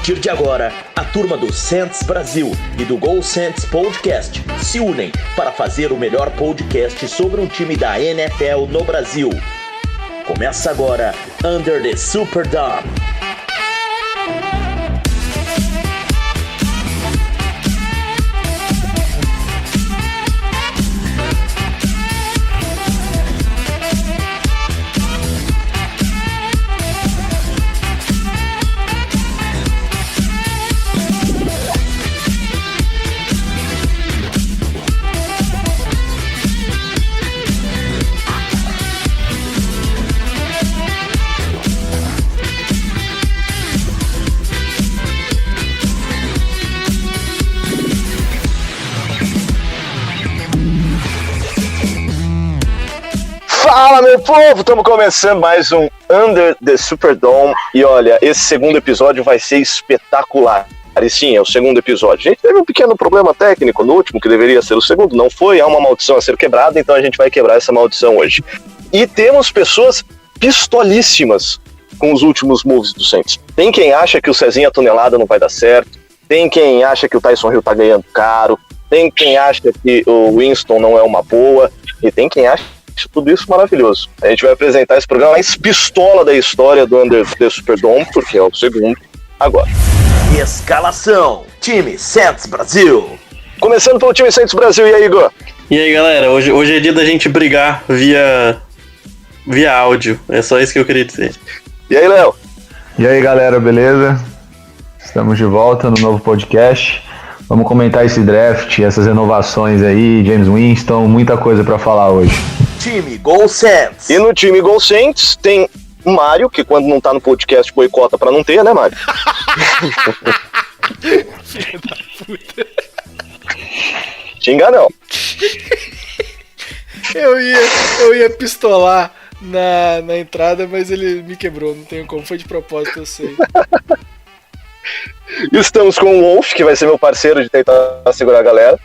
partir de agora, a turma do Saints Brasil e do Go Saints Podcast se unem para fazer o melhor podcast sobre um time da NFL no Brasil. Começa agora, Under the Superdome. Fala, meu povo! Estamos começando mais um Under the Superdome e olha, esse segundo episódio vai ser espetacular. E sim, é o segundo episódio. A gente teve um pequeno problema técnico no último, que deveria ser o segundo, não foi, há uma maldição a ser quebrada, então a gente vai quebrar essa maldição hoje. E temos pessoas pistolíssimas com os últimos moves do Saints. Tem quem acha que o Cezinha Tonelada não vai dar certo, tem quem acha que o Tyson Hill tá ganhando caro, tem quem acha que o Winston não é uma boa, e tem quem acha tudo isso maravilhoso. A gente vai apresentar esse programa mais pistola da história do Under the Superdome, porque é o segundo agora. Escalação: time Saints Brasil. Começando pelo time Saints Brasil, e aí, Igor? E aí, galera, hoje é dia da gente brigar via áudio, é só isso que eu queria dizer. E aí, Léo? E aí, galera, beleza? Estamos de volta no novo podcast. Vamos comentar esse draft, essas renovações aí, James Winston, muita coisa pra falar hoje. Time Go Saints. E no time Go Saints tem o Mário, que quando não tá no podcast boicota pra não ter, né, Mário? Filho da puta. Xinga não. Eu ia pistolar na entrada, mas ele me quebrou, não tenho como, foi de propósito, eu sei. Estamos com o Wolf, que vai ser meu parceiro de tentar segurar a galera.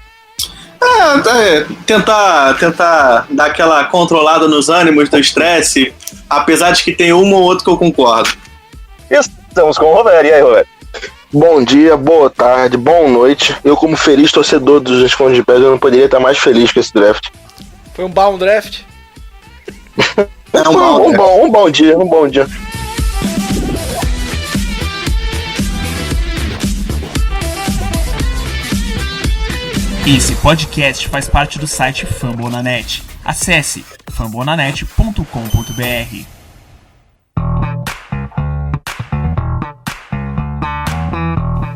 Tentar dar aquela controlada nos ânimos do estresse, apesar de que tem um ou outro que eu concordo. Estamos com o Roberto. E aí, Roberto? Bom dia, boa tarde, boa noite. Eu, como feliz torcedor dos Esconde de Pedra, eu não poderia estar mais feliz com esse draft. Foi um bom draft? Um bom dia. Esse podcast faz parte do site Fambonanet. Acesse fambonanet.com.br.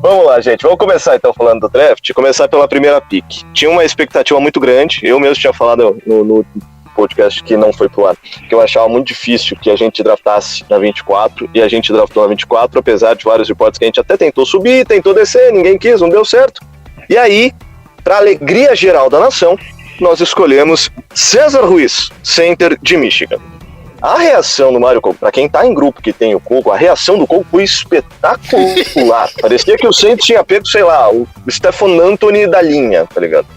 Vamos lá, gente. Vamos começar então falando do draft. Começar pela primeira pick. Tinha uma expectativa muito grande. Eu mesmo tinha falado no podcast que não foi pro ar, que eu achava muito difícil que a gente draftasse na 24, e a gente draftou na 24, apesar de vários hipóteses que a gente até tentou subir, tentou descer, ninguém quis, não deu certo. E aí, para alegria geral da nação, nós escolhemos César Ruiz, center de Michigan. A reação do Mário Coco, para quem tá em grupo que tem o Coco, a reação do Coco foi espetacular. Parecia que o Saints tinha pego, sei lá, o Stephen Anthony da linha, tá ligado?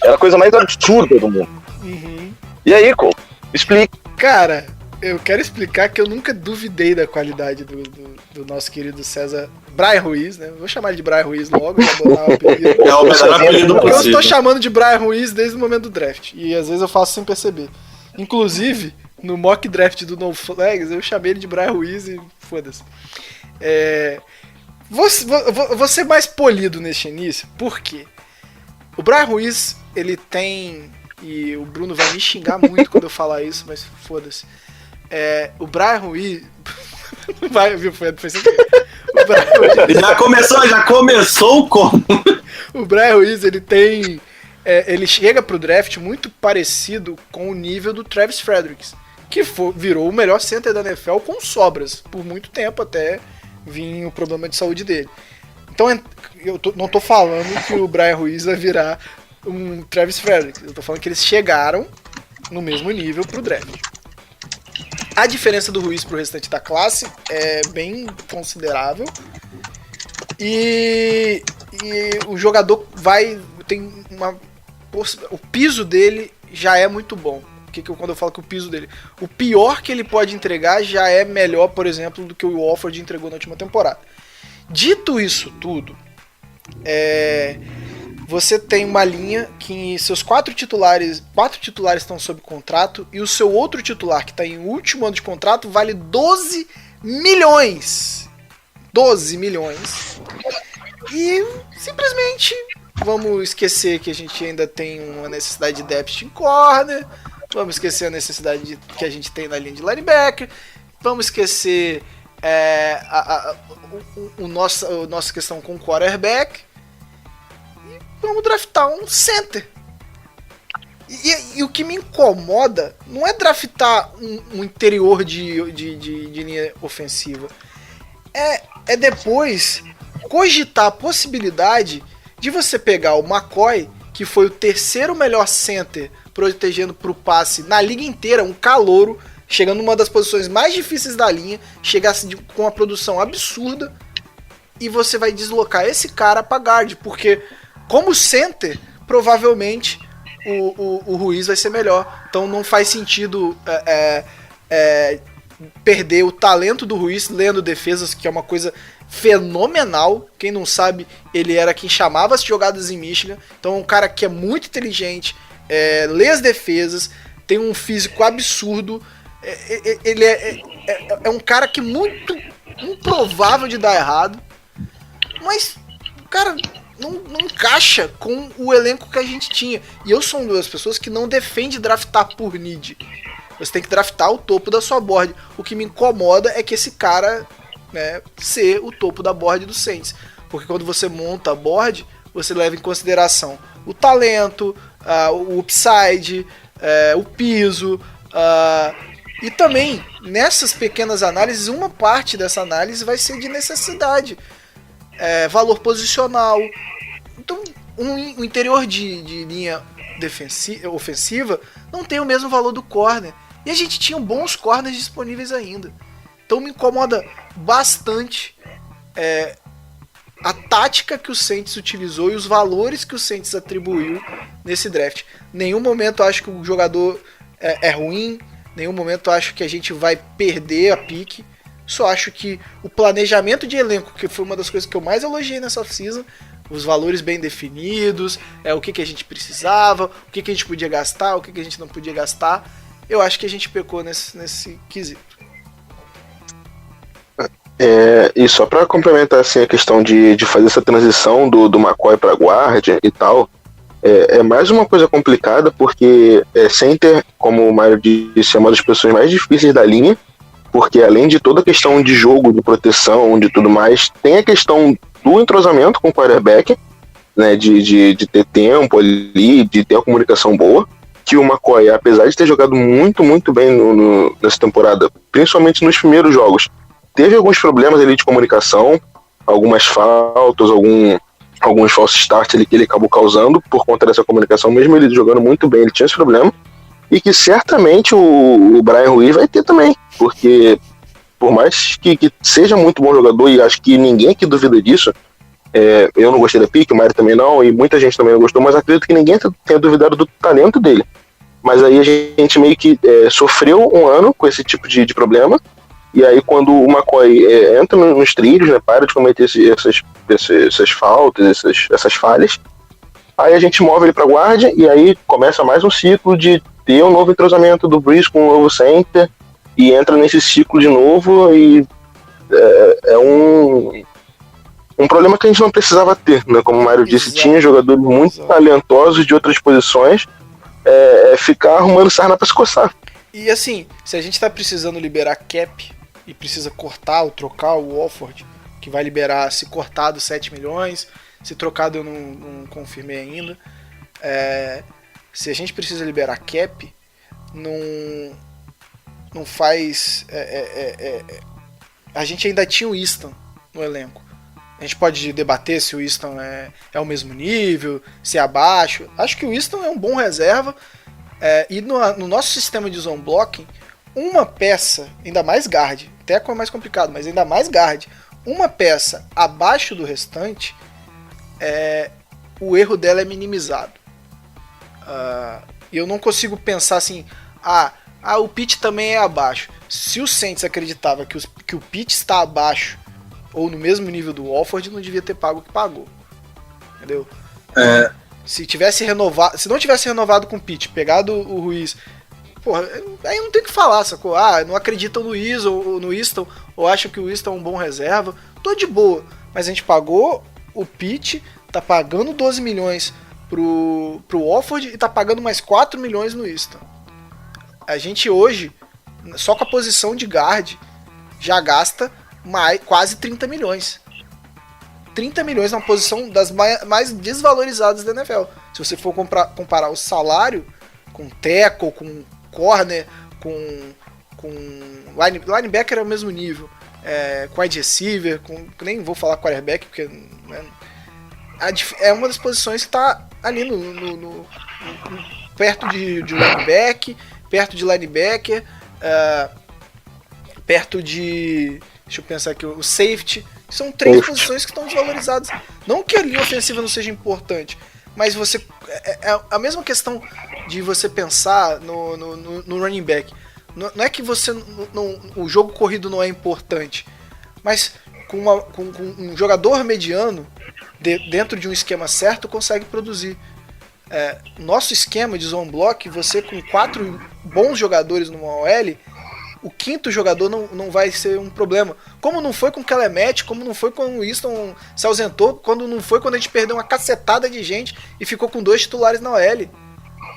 Era a coisa mais absurda do mundo. Uhum. E aí, Coco, explica. Cara, eu quero explicar que eu nunca duvidei da qualidade do nosso querido César Brian Ruiz, né? Vou chamar ele de Brian Ruiz logo, já botar o apelido. É o melhor apelido Eu possível. estou chamando de Brian Ruiz desde o momento do draft, e às vezes eu faço sem perceber. Inclusive, no mock draft do No Flags, eu chamei ele de Brian Ruiz e foda-se. Vou ser mais polido neste início, por quê? O Brian Ruiz, ele tem... E o Bruno vai me xingar muito quando eu falar isso, mas foda-se. O Brian Ruiz... Vai, viu? Foi sem querer. Já começou como? O Brian Ruiz, ele tem... ele chega pro draft muito parecido com o nível do Travis Frederick, que virou o melhor center da NFL com sobras, por muito tempo, até vir o problema de saúde dele. Então, eu não tô falando que o Brian Ruiz vai virar um Travis Frederick, eu tô falando que eles chegaram no mesmo nível pro draft. A diferença do Ruiz pro restante da classe é bem considerável, e o jogador tem uma... O piso dele já é muito bom. Quando eu falo que o piso dele... O pior que ele pode entregar já é melhor, por exemplo, do que o Wolford entregou na última temporada. Dito isso tudo, você tem uma linha que seus 4 titulares estão sob contrato e o seu outro titular, que está em último ano de contrato, vale 12 milhões. 12 milhões. E simplesmente vamos esquecer que a gente ainda tem uma necessidade de depth em corner, vamos esquecer a necessidade que a gente tem na linha de linebacker, vamos esquecer a nossa questão com o quarterback e vamos draftar um center. E o que me incomoda não é draftar um interior de linha ofensiva, é depois cogitar a possibilidade de você pegar o McCoy, que foi o terceiro melhor center protegendo pro passe na liga inteira, um calouro, chegando numa das posições mais difíceis da linha, chegasse com uma produção absurda, e você vai deslocar esse cara pra guard, porque como center, provavelmente o Ruiz vai ser melhor. Então não faz sentido perder o talento do Ruiz lendo defesas, que é uma coisa fenomenal. Quem não sabe, ele era quem chamava as jogadas em Michigan. Então é um cara que é muito inteligente, lê as defesas, tem um físico absurdo. Ele é um cara que é muito improvável de dar errado, mas o cara não encaixa com o elenco que a gente tinha. E eu sou uma das pessoas que não defende draftar por need. Você tem que draftar o topo da sua board. O que me incomoda é que esse cara, né, ser o topo da board do Saints. Porque quando você monta a board, você leva em consideração o talento, o upside, o piso, e também, nessas pequenas análises, uma parte dessa análise vai ser de necessidade, valor posicional. Então, um interior de linha ofensiva não tem o mesmo valor do corner. E a gente tinha bons corners disponíveis ainda. Então me incomoda bastante a tática que o Saints utilizou e os valores que o Saints atribuiu nesse draft. Nenhum momento eu acho que o jogador é ruim, nenhum momento eu acho que a gente vai perder a pique. Só acho que o planejamento de elenco, que foi uma das coisas que eu mais elogiei nessa off-season, os valores bem definidos, o que a gente precisava, o que a gente podia gastar, o que a gente não podia gastar, eu acho que a gente pecou nesse quesito. E só para complementar assim, a questão de fazer essa transição do McCoy para guarda e tal, é mais uma coisa complicada, porque center, como o Mário disse, é uma das posições mais difíceis da linha, porque além de toda a questão de jogo, de proteção, de tudo mais, tem a questão do entrosamento com o quarterback, né, de ter tempo ali, de ter uma comunicação boa, que o McCoy, apesar de ter jogado muito, muito bem nessa temporada, principalmente nos primeiros jogos, teve alguns problemas ali de comunicação, algumas faltas, alguns false starts ali que ele acabou causando por conta dessa comunicação, mesmo ele jogando muito bem, ele tinha esse problema, e que certamente o Brian Ruiz vai ter também, porque por mais que seja muito bom jogador, e acho que ninguém aqui duvida disso, eu não gostei da pick, o Mário também não, e muita gente também não gostou, mas acredito que ninguém tenha duvidado do talento dele. Mas aí a gente meio que sofreu um ano com esse tipo de problema, e aí quando o McCoy entra nos trilhos, né, para de cometer essas faltas, essas falhas, aí a gente move ele para guarda, e aí começa mais um ciclo de ter um novo entrosamento do Brees com um novo center, e entra nesse ciclo de novo, e é um problema que a gente não precisava ter, né? Como o Mário disse, tinha jogadores muito talentosos de outras posições, ficar arrumando sarna para se coçar. E assim, se a gente tá precisando liberar cap e precisa cortar ou trocar o Wolford, que vai liberar, se cortado, 7 milhões, se trocado eu não confirmei ainda, se a gente precisa liberar cap, não faz... a gente ainda tinha o Easton no elenco. A gente pode debater se o Easton é o mesmo nível, se é abaixo. Acho que o Easton é um bom reserva. E no nosso sistema de zone blocking, uma peça, ainda mais guard, até é mais complicado, mas ainda mais guard, uma peça abaixo do restante, o erro dela é minimizado. E eu não consigo pensar assim, o pitch também é abaixo. Se o Saints acreditava que o pitch está abaixo ou no mesmo nível do Wolford, não devia ter pago o que pagou. Entendeu? Se não tivesse renovado com o Pitt, pegado o Ruiz, porra, aí não tem o que falar, sacou? Não acreditam no Luiz ou no Easton, ou acham que o Easton é um bom reserva. Tô de boa, mas a gente pagou o Pitt, tá pagando 12 milhões pro Wolford e tá pagando mais 4 milhões no Easton. A gente hoje, só com a posição de guard, já gasta quase 30 milhões. 30 milhões na posição das mais desvalorizadas da NFL. Se você for comparar o salário com tackle, com corner, com linebacker é o mesmo nível, com wide receiver, nem vou falar quarterback, porque né, é uma das posições que está ali perto de running back, perto de linebacker, perto de... Deixa eu pensar aqui, o safety. São 3 posições que estão desvalorizadas. Não que a linha ofensiva não seja importante, mas você... É a mesma questão de você pensar no running back. Não é que o jogo corrido não é importante, mas com um jogador mediano, dentro de um esquema certo, consegue produzir. Nosso esquema de zone block, você com 4 bons jogadores numa OL, o 5º jogador não vai ser um problema. Como não foi com o Kelemet, como não foi quando o Easton se ausentou, quando não foi quando a gente perdeu uma cacetada de gente e ficou com 2 titulares na OL.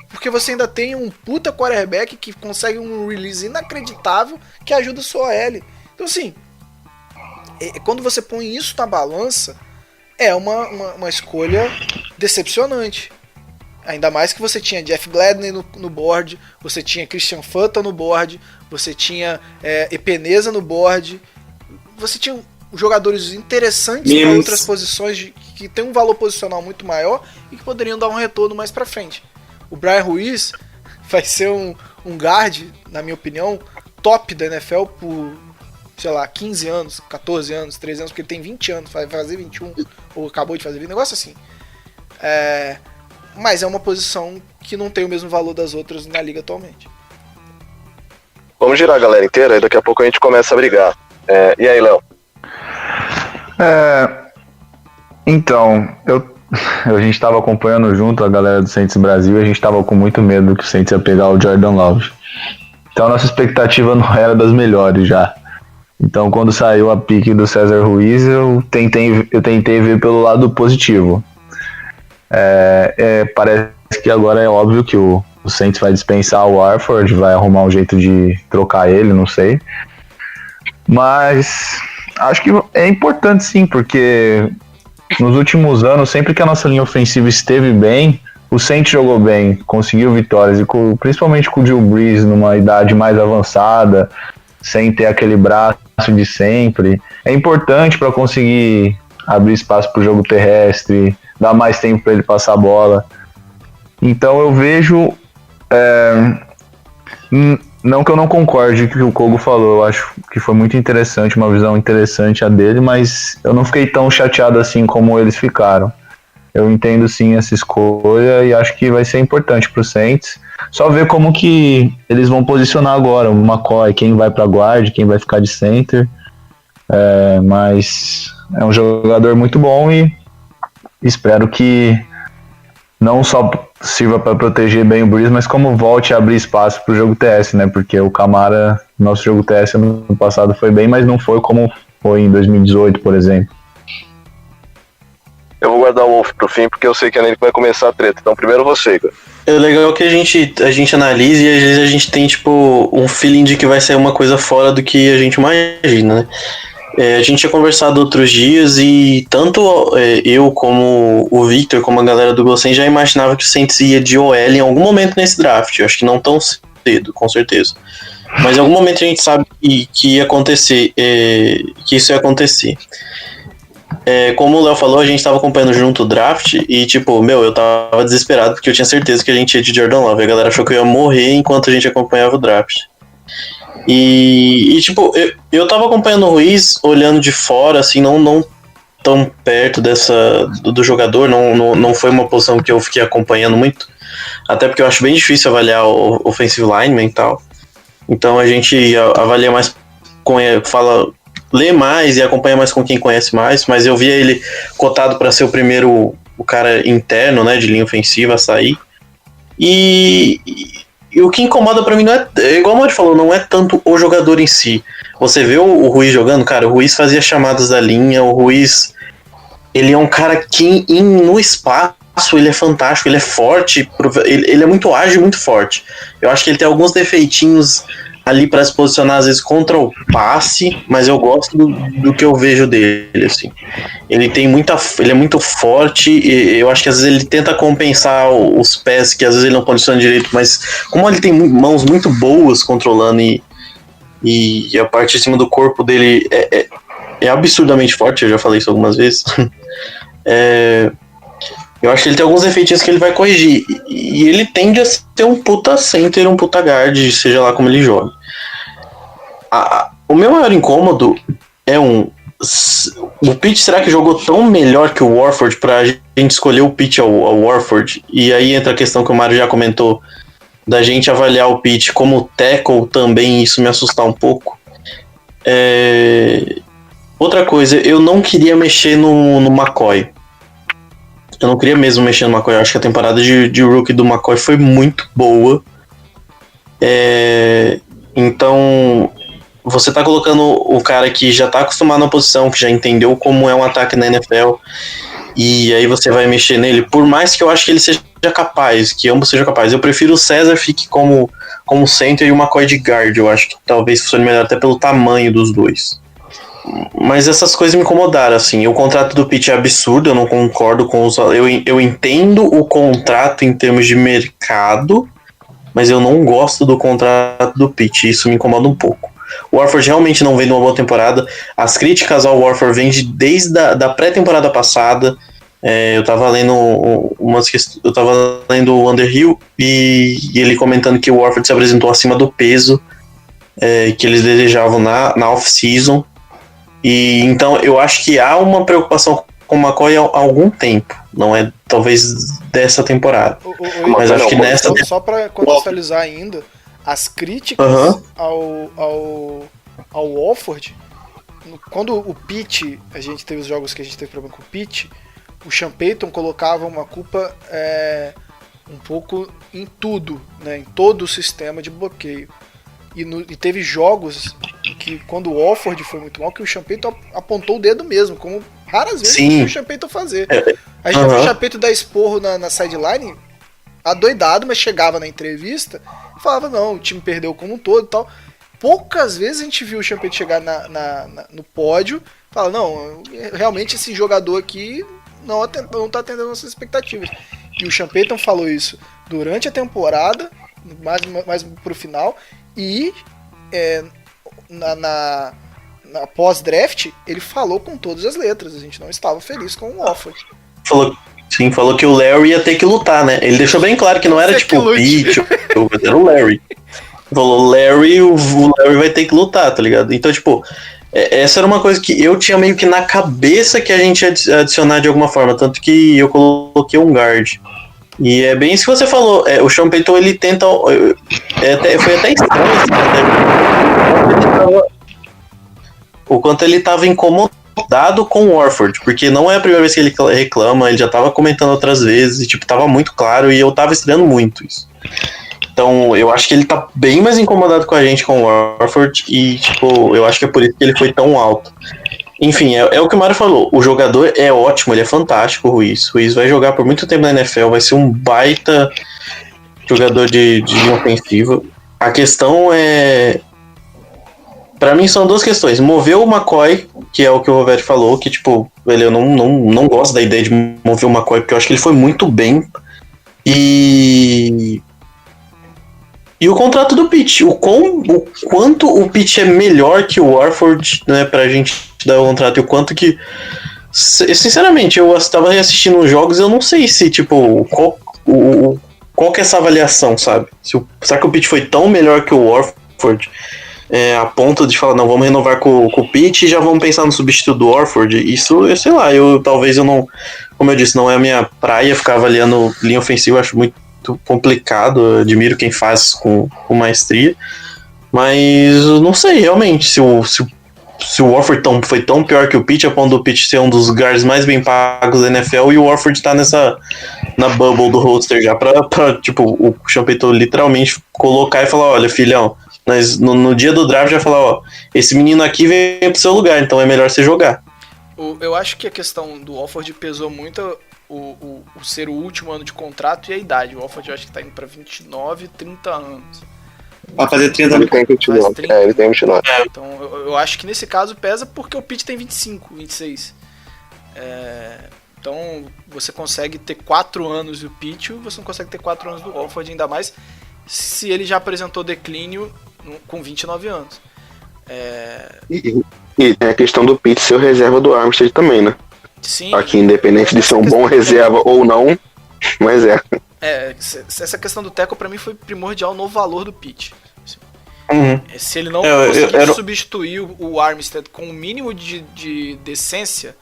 Porque você ainda tem um puta quarterback que consegue um release inacreditável que ajuda a sua OL. Então assim, quando você põe isso na balança, é uma escolha decepcionante. Ainda mais que você tinha Jeff Gladney no board, você tinha Christian Fanta no board, você tinha Epenesa no board, você tinha jogadores interessantes para outras posições que tem um valor posicional muito maior e que poderiam dar um retorno mais para frente. O Brian Ruiz vai ser um guard, na minha opinião, top da NFL por, sei lá, 15 anos, 14 anos, 13 anos, porque ele tem 20 anos, vai fazer 21, ou acabou de fazer 20, negócio assim. Mas é uma posição que não tem o mesmo valor das outras na liga atualmente. Vamos girar a galera inteira e daqui a pouco a gente começa a brigar. E aí, Léo? Então, a gente estava acompanhando junto a galera do Saints Brasil e a gente estava com muito medo que o Saints ia pegar o Jordan Love. Então a nossa expectativa não era das melhores já. Então quando saiu a pique do César Ruiz, eu tentei ver pelo lado positivo. Parece que agora é óbvio que o Saints vai dispensar o Warford, vai arrumar um jeito de trocar ele, não sei. Mas acho que é importante sim, porque nos últimos anos, sempre que a nossa linha ofensiva esteve bem, o Saints jogou bem, conseguiu vitórias, e principalmente com o Drew Brees numa idade mais avançada, sem ter aquele braço de sempre. É importante para conseguir abrir espaço para o jogo terrestre, dar mais tempo para ele passar a bola. Então eu vejo, não que eu não concorde com o que o Kogo falou, eu acho que foi muito interessante, uma visão interessante a dele, mas eu não fiquei tão chateado assim como eles ficaram. Eu entendo sim essa escolha e acho que vai ser importante para o Saints. Só ver como que eles vão posicionar agora, o McCoy, quem vai para guard, quem vai ficar de center. Mas é um jogador muito bom e espero que não só sirva para proteger bem o Brees, mas como volte a abrir espaço para o jogo TS, né? Porque o Camara, nosso jogo TS no passado foi bem, mas não foi como foi em 2018, por exemplo. Eu vou guardar o Wolf pro fim, porque eu sei que é nele que vai começar a treta. Então primeiro você, Igor. É legal que a gente analisa e às vezes a gente tem tipo um feeling de que vai ser uma coisa fora do que a gente imagina, né? A gente tinha conversado outros dias e tanto eu como o Victor, como a galera do Gossen já imaginava que o Saints ia de OL em algum momento nesse draft. Eu acho que não tão cedo, com certeza. Mas em algum momento a gente sabe que ia acontecer, que isso ia acontecer. Como o Léo falou, a gente tava acompanhando junto o draft e tipo, eu tava desesperado porque eu tinha certeza que a gente ia de Jordan Love. A galera achou que eu ia morrer enquanto a gente acompanhava o draft. E tipo, eu tava acompanhando o Ruiz, olhando de fora, assim, não tão perto do jogador, não foi uma posição que eu fiquei acompanhando muito, até porque eu acho bem difícil avaliar o offensive lineman e tal. Então a gente avalia mais lê mais e acompanha mais com quem conhece mais, mas eu via ele cotado para ser o cara interno, né, de linha ofensiva a sair. E o que incomoda pra mim não é igual o Mori falou, não é tanto o jogador em si. Você vê o Ruiz jogando, cara, o Ruiz fazia chamadas da linha, o Ruiz, ele é um cara que no espaço ele é fantástico, ele é forte, ele é muito ágil e muito forte. Eu acho que ele tem alguns defeitinhos ali para se posicionar às vezes contra o passe, mas eu gosto do que eu vejo dele, assim. Ele é muito forte, e eu acho que às vezes ele tenta compensar os pés, que às vezes ele não posiciona direito, mas como ele tem mãos muito boas controlando e a parte de cima do corpo dele é absurdamente forte, eu já falei isso algumas vezes. Eu acho que ele tem alguns efeitinhos que ele vai corrigir. E ele tende a ser um puta center, um puta guard, seja lá como ele joga. O meu maior incômodo é o Pitt, será que jogou tão melhor que o Warford pra gente escolher o Pitt ao Warford? E aí entra a questão que o Mário já comentou, da gente avaliar o Pitt como tackle também, isso me assustar um pouco. Outra coisa, eu não queria mexer no McCoy. Eu não queria mesmo mexer no McCoy. Eu acho que a temporada de rookie do McCoy foi muito boa. Então, você tá colocando o cara que já tá acostumado na posição, que já entendeu como é um ataque na NFL, e aí você vai mexer nele, por mais que eu acho que ele seja capaz, que ambos sejam capazes. Eu prefiro o César fique como center e o McCoy de guard. Eu acho que talvez funcione melhor até pelo tamanho dos dois. Mas essas coisas me incomodaram, assim. O contrato do Pitt é absurdo, eu não concordo com os... Eu entendo o contrato em termos de mercado, mas eu não gosto do contrato do Pitt, isso me incomoda um pouco. O Warford realmente não vem de uma boa temporada. As críticas ao Warford vêm desde a pré-temporada passada. Eu tava lendo o Underhill e ele comentando que o Warford se apresentou acima do peso que eles desejavam na off-season. E então eu acho que há uma preocupação com o McCoy há algum tempo. Não é talvez dessa temporada. Mas acho que nessa... Só para contextualizar ainda, as críticas ao Wolford, quando o Pitt, a gente teve os jogos que a gente teve problema com o Pitt, o Sean Payton colocava uma culpa um pouco em tudo, né, em todo o sistema de bloqueio. E teve jogos que, quando o Wolford foi muito mal, que o Sean Payton apontou o dedo mesmo, como raras vezes que o Sean Payton fazer. A gente viu o Sean Payton dar esporro na sideline, adoidado, mas chegava na entrevista e falava, não, o time perdeu como um todo e tal. Poucas vezes a gente viu o Sean Payton chegar no pódio e falar, não, realmente esse jogador aqui não está atendendo nossas expectativas. E o Sean Payton falou isso durante a temporada, mais pro final, e na pós-draft ele falou com todas as letras, a gente não estava feliz com o Wolford. Falou que o Larry ia ter que lutar, né? Ele deixou bem claro que não era tipo o Pete, era o Larry. Falou, o Larry vai ter que lutar, tá ligado? Então, tipo, essa era uma coisa que eu tinha meio que na cabeça que a gente ia adicionar de alguma forma, tanto que eu coloquei um guard. E é bem isso que você falou, o Sean Payton, ele tenta, foi até estranho, o quanto ele tava incomodado com o Warford, porque não é a primeira vez que ele reclama, ele já tava comentando outras vezes, e tipo, tava muito claro, e eu tava estranhando muito isso. Então, eu acho que ele tá bem mais incomodado com a gente com o Warford, e tipo, eu acho que é por isso que ele foi tão alto. Enfim, é o que o Mário falou. O jogador é ótimo, ele é fantástico, o Ruiz. O Ruiz vai jogar por muito tempo na NFL, vai ser um baita jogador de linha ofensiva. A questão é... Pra mim são duas questões. Mover o McCoy, que é o que o Roberto falou, que tipo, eu não gosto da ideia de mover o McCoy, porque eu acho que ele foi muito bem. E o contrato do Pitt, o quanto o Pitt é melhor que o Warford, né, pra gente dar o contrato, e o quanto que... Sinceramente, eu estava reassistindo os jogos, eu não sei se, tipo, qual que é essa avaliação, sabe? Será que o Pitt foi tão melhor que o Warford, a ponto de falar, não, vamos renovar com o Pitt e já vamos pensar no substituto do Warford? Isso, eu sei lá, talvez eu não... Como eu disse, não é a minha praia ficar avaliando linha ofensiva, eu acho muito complicado, eu admiro quem faz com maestria, mas eu não sei realmente se o se o Warford foi tão pior que o Pitt, a ponto do Pitt ser um dos guards mais bem pagos da NFL, e o Warford tá na bubble do roster já, pra tipo, o Sean Payton literalmente colocar e falar, olha, filhão, mas no dia do draft já falar, ó, esse menino aqui veio pro seu lugar, então é melhor você jogar. Eu acho que a questão do Warford pesou muito o ser o último ano de contrato e a idade. O Warford eu acho que tá indo pra 29, 30 anos. Vai fazer 30 Ele tem 29. Ele tem 29. Então eu acho que nesse caso pesa porque o Pitt tem 25, 26. Então você consegue ter 4 anos do Pitt, você não consegue ter 4 anos do Warford, ainda mais se ele já apresentou declínio com 29 anos. E tem a questão do Pitt ser o reserva do Armstead também, né? Sim. Aqui, independente de ser um bom reserva ou não, mas essa questão do tackle pra mim foi primordial no valor do Pitt. Uhum. Se ele não conseguir substituir o Armstead com o mínimo de decência,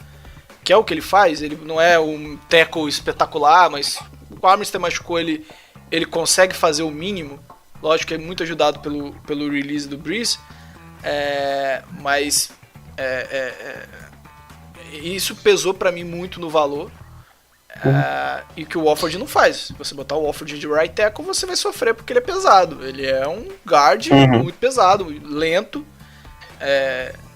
que é o que ele faz, ele não é um tackle espetacular, mas o Armstead machucou ele consegue fazer o mínimo. Lógico que é muito ajudado pelo release do Breeze, mas isso pesou pra mim muito no valor. E que o Warford não faz. Se você botar o Warford de right tackle, você vai sofrer porque ele é pesado. Ele é um guard muito pesado, lento.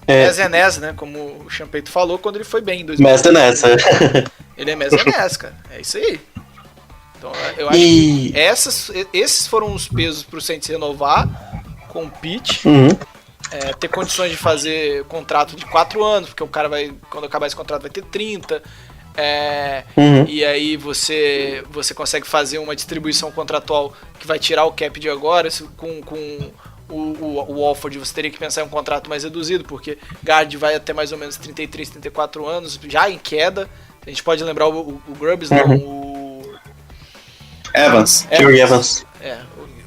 Mezenez, né? Como o Sean Payton falou quando ele foi bem em 2020. Mezenez, Ele é Mezenez, cara. É isso aí. Então eu acho que esses foram os pesos pro Saints renovar com o Pitt. Ter condições de fazer contrato de 4 anos, porque o cara vai, quando acabar esse contrato, vai ter 30. E aí você consegue fazer uma distribuição contratual que vai tirar o cap de agora. Com o Warford você teria que pensar em um contrato mais reduzido, porque guard vai até mais ou menos 33, 34 anos, já em queda. A gente pode lembrar o Grubbs, não, o Evans.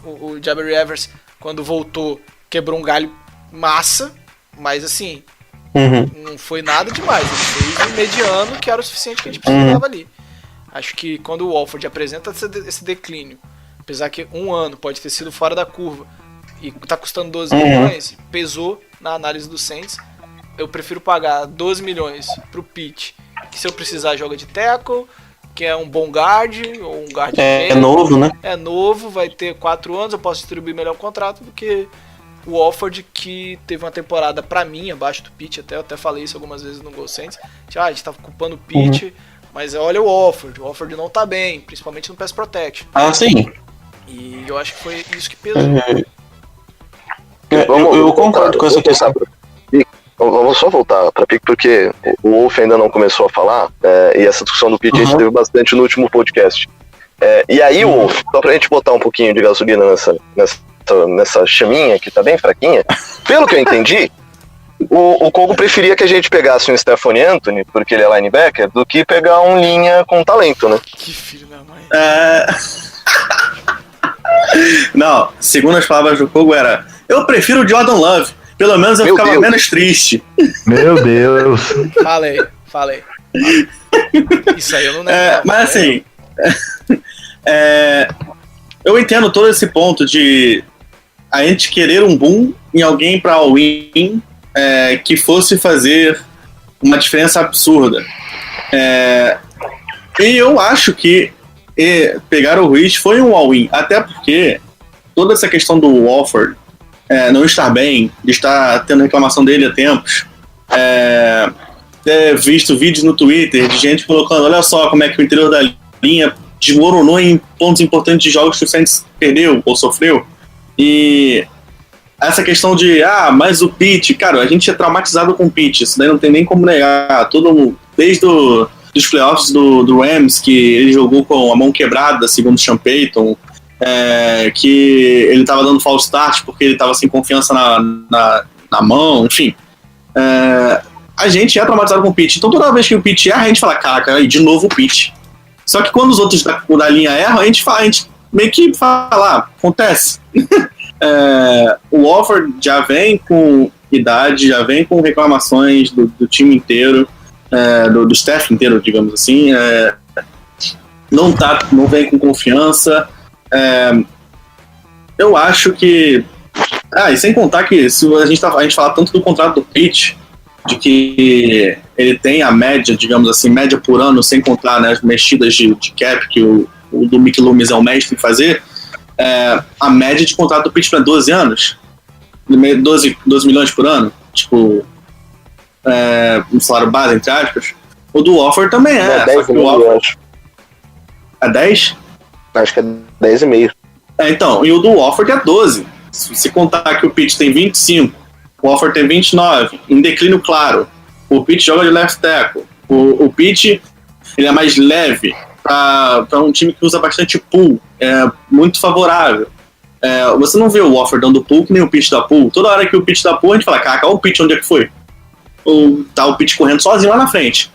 O Jabari Evans, quando voltou, quebrou um galho massa, mas assim, não foi nada demais. Ele fez um mediano que era o suficiente que a gente precisava ali. Acho que quando o Warford apresenta esse declínio, apesar que um ano pode ter sido fora da curva e tá custando 12 milhões, pesou na análise do Saints. Eu prefiro pagar 12 milhões pro Pitt, que se eu precisar joga de tackle, que é um bom guard, ou um guard novo, né? É novo, vai ter 4 anos, eu posso distribuir melhor o contrato do que o Warford, que teve uma temporada pra mim abaixo do Pitt. Eu até falei isso algumas vezes no Goal Saints. A gente tava culpando o Pitt, mas olha o Warford não tá bem, principalmente no pass protection. Sim. E eu acho que foi isso que pesou. Eu concordo com essa questão. Vamos só voltar para Pick, porque o Wolf ainda não começou a falar, e essa discussão do Pitt a gente teve bastante no último podcast. E aí, Wolf, só pra gente botar um pouquinho de gasolina nessa chaminha que tá bem fraquinha, pelo que eu entendi, o Kogo preferia que a gente pegasse um Stephanie Anthony, porque ele é linebacker, do que pegar um linha com talento, né? Que filho da mãe. Não, segundo as palavras do Kogo era: eu prefiro o Jordan Love, pelo menos eu ficava menos triste. Meu Deus. Falei. Isso aí eu não lembro. Mas assim, eu entendo todo esse ponto de a gente querer um boom em alguém para all-in, que fosse fazer uma diferença absurda. E eu acho que pegar o Ruiz foi um all-in, até porque toda essa questão do Warford não estar bem, de estar tendo reclamação dele há tempos, ter visto vídeos no Twitter de gente colocando: olha só como é que o interior da linha desmoronou em pontos importantes de jogos que o Saints perdeu ou sofreu. E essa questão de mas o Pitt, cara, a gente é traumatizado com o Pitt, isso daí não tem nem como negar. Desde os playoffs do Rams, que ele jogou com a mão quebrada, segundo o Sean Payton, que ele tava dando false start porque ele tava sem confiança na mão, enfim. A gente é traumatizado com o Pitt, então toda vez que o Pitt erra, a gente fala: caraca, de novo o Pitt. Só que quando os outros da linha erram, a gente meio que fala: acontece. O Warford já vem com idade, já vem com reclamações do time inteiro, do staff inteiro, digamos assim. Não vem com confiança. Eu acho que E sem contar que se a gente fala tanto do contrato do Pitt, de que ele tem a média, digamos assim, média por ano, sem contar, né, as mexidas de cap que o do Mick Loomis é o mestre em fazer, a média de contrato do Pitt para 12 anos, 12 milhões por ano, tipo, um salário base, entre aspas. O do Wofford também é 10 só que e meio, eu acho. É 10? Acho que é 10,5. Então, e o do Wofford é 12. Se você contar que o Pitt tem 25, o Wofford tem 29, em declínio claro. O Pitt joga de left tackle. O Pitt, ele é mais leve para um time que usa bastante pull. É muito favorável. Você não vê o Wofford dando pull que nem o Pitt dá pull. Toda hora que o Pitt dá pull, a gente fala, caraca, olha o Pitt, onde é que foi? Tá o Pitt correndo sozinho lá na frente.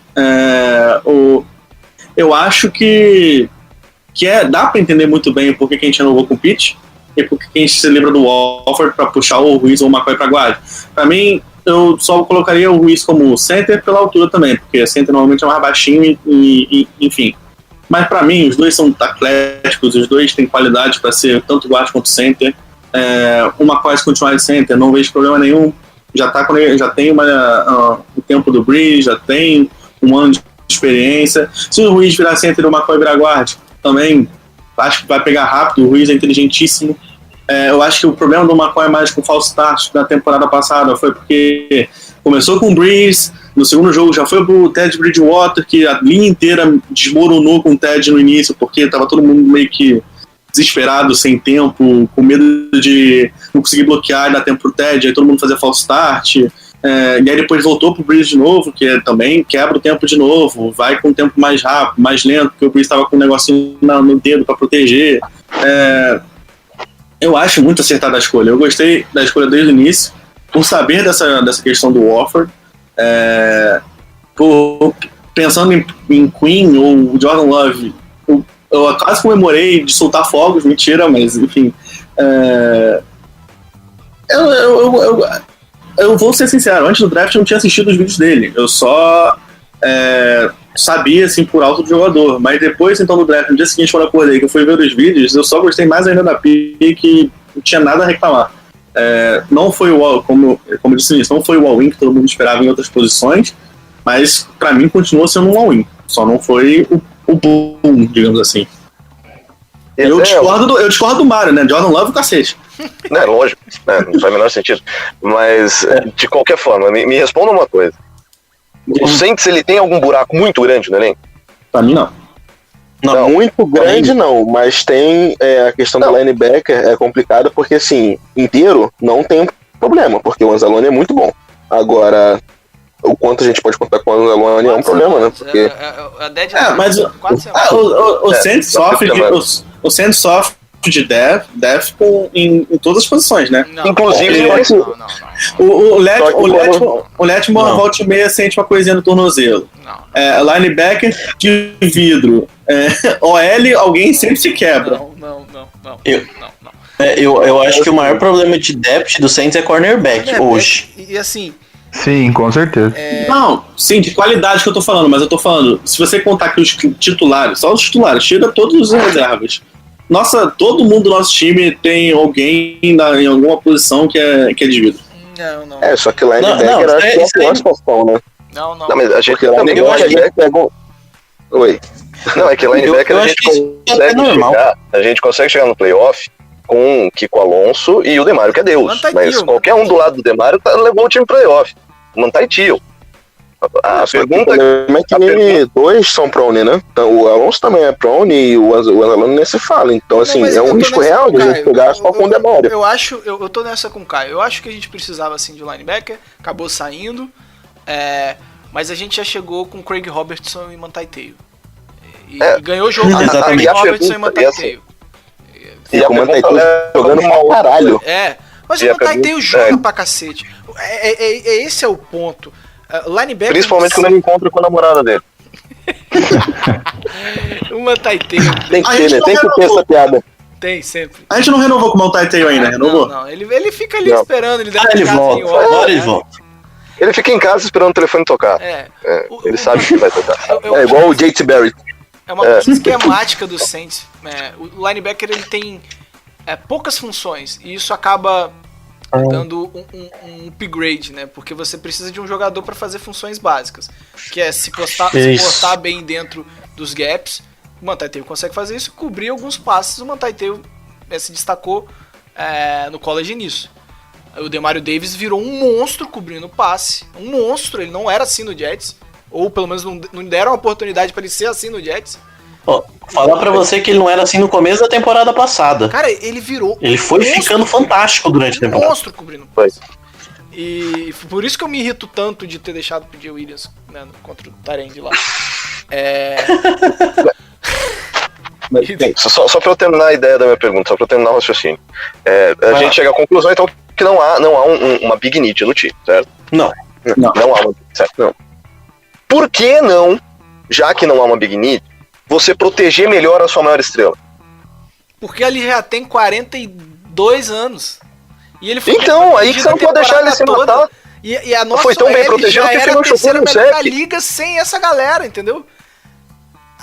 Eu acho que dá para entender muito bem por que a gente renovou com o Pitt e por que a gente se lembra do Wofford para puxar o Ruiz ou o McCoy para guarda. Para mim, eu só colocaria o Ruiz como center pela altura também, porque center normalmente é mais baixinho e enfim. Mas para mim, os dois são atléticos, os dois têm qualidade para ser tanto guarda quanto center. O McCoy, se continuar de center, não vejo problema nenhum. Já tem o tempo do Breeze, já tem um ano de experiência. Se o Ruiz virar center e o McCoy virar guarda, também acho que vai pegar rápido. O Ruiz é inteligentíssimo. Eu acho que o problema do McCoy mais com o false start da temporada passada foi porque começou com o Breeze, no segundo jogo já foi pro Ted Bridgewater, que a linha inteira desmoronou com o Ted no início, porque tava todo mundo meio que desesperado, sem tempo, com medo de não conseguir bloquear e dar tempo pro Ted, aí todo mundo fazia false start. E aí depois voltou pro Breeze de novo, que também quebra o tempo de novo, vai com o tempo mais rápido, mais lento, porque o Breeze estava com um negocinho no dedo para proteger. Eu acho muito acertada a escolha. Eu gostei da escolha desde o início, por saber dessa questão do Wofford, pensando em Queen ou Jordan Love. Eu quase comemorei de soltar fogos, mentira, mas enfim. Eu vou ser sincero, antes do draft eu não tinha assistido os vídeos dele, eu só sabia assim por alto do jogador, mas depois então do draft, no dia seguinte quando eu acordei que eu fui ver os vídeos, eu só gostei mais ainda da pick, que não tinha nada a reclamar. Não foi o all, como eu disse nisso, não foi o all-in que todo mundo esperava em outras posições, mas pra mim continuou sendo um all-in, só não foi o boom, digamos assim. Eu discordo do Mário, né? Jordan Love, cacete. Lógico, não faz o menor sentido. Mas, de qualquer forma, me responda uma coisa. O Saints, ele tem algum buraco muito grande no elenco? Pra mim, não. Não, muito grande não, mas tem a questão do linebacker, é complicada, porque assim, inteiro não tem problema, porque o Anzalone é muito bom. Agora, o quanto a gente pode contar com o Anzalone é um problema, né? Porque... mas o Saints sofre o Saints sofre de depth em todas as posições, né? Não, inclusive, o Letmore volta e meia sente uma coisinha no tornozelo. Linebacker de vidro. OL, alguém sempre se quebra. Não. Eu acho que o maior problema de depth do Saints é cornerback hoje. E assim... Sim, com certeza. Não, sim, de qualidade que eu tô falando, mas eu tô falando, se você contar que os titulares, só os titulares, tira todos os reservas. Todo mundo do nosso time tem alguém em alguma posição que é de vidro. Não. Só que o linebacker acho que é a pior situação, né? Não, mas a gente também Oi. Não, é que linebacker a gente consegue chegar no playoff com o Kiko Alonso e o Demário, que é Deus. Mas qualquer um do lado do Demário levou o time pro playoff. Mantai Tio. A pergunta é que dois são prone, né? Então, o Alonso também é prone e o Anzalone nem se fala. Então, assim, é um risco real de a gente pegar só com o Demário. Eu tô nessa com o Caio. Eu acho que a gente precisava, assim, de linebacker. Acabou saindo. Mas a gente já chegou com Craig Robertson e Mantai Teio. E ganhou o jogo com Craig Robertson e Mantai Teio. E o Mantai Teio jogando mal caralho. Mas o Mantai Teio joga pra cacete. Esse é o ponto. Linebacker, principalmente quando ele encontra com a namorada dele. O Mantai Teio. Tem que ter essa piada. Tem, sempre. A gente não renovou com o Mantai Teio ainda, renovou? Não. Ele fica ali esperando. Ele deve ele volta. Ele fica em casa esperando o telefone tocar. Ele sabe que vai tocar. Igual o JT Barrett. É uma coisa esquemática do Saints. O linebacker ele tem poucas funções e isso acaba dando um upgrade, né? Porque você precisa de um jogador para fazer funções básicas, que é se portar bem dentro dos gaps. O Manti Te'o consegue fazer isso e cobrir alguns passes. O Manti Te'o se destacou no college nisso. O Demario Davis virou um monstro cobrindo o passe. Um monstro, ele não era assim no Jets. Ou pelo menos não deram a oportunidade para ele ser assim no Jets. Falar pra você que ele não era assim no começo da temporada passada. Cara, ele virou. Ele foi ficando fantástico durante a temporada. Monstro cobrindo passe. E por isso que eu me irrito tanto de ter deixado o P.J. Williams, né, contra o Tyrande lá. Bem, só pra eu terminar a ideia da minha pergunta, só pra eu terminar o raciocínio. A gente chega à conclusão, então, que não há uma big need no time, certo? Não. Não há uma, certo? Não. Por que não, já que não há uma big need, você proteger melhor a sua maior estrela? Porque ele já tem 42 anos. E ele foi então, aí que você não pode deixar ele se matar. E a nossa foi tão bem protegido que ele se machucou no melhor da sec. liga sem essa galera, entendeu?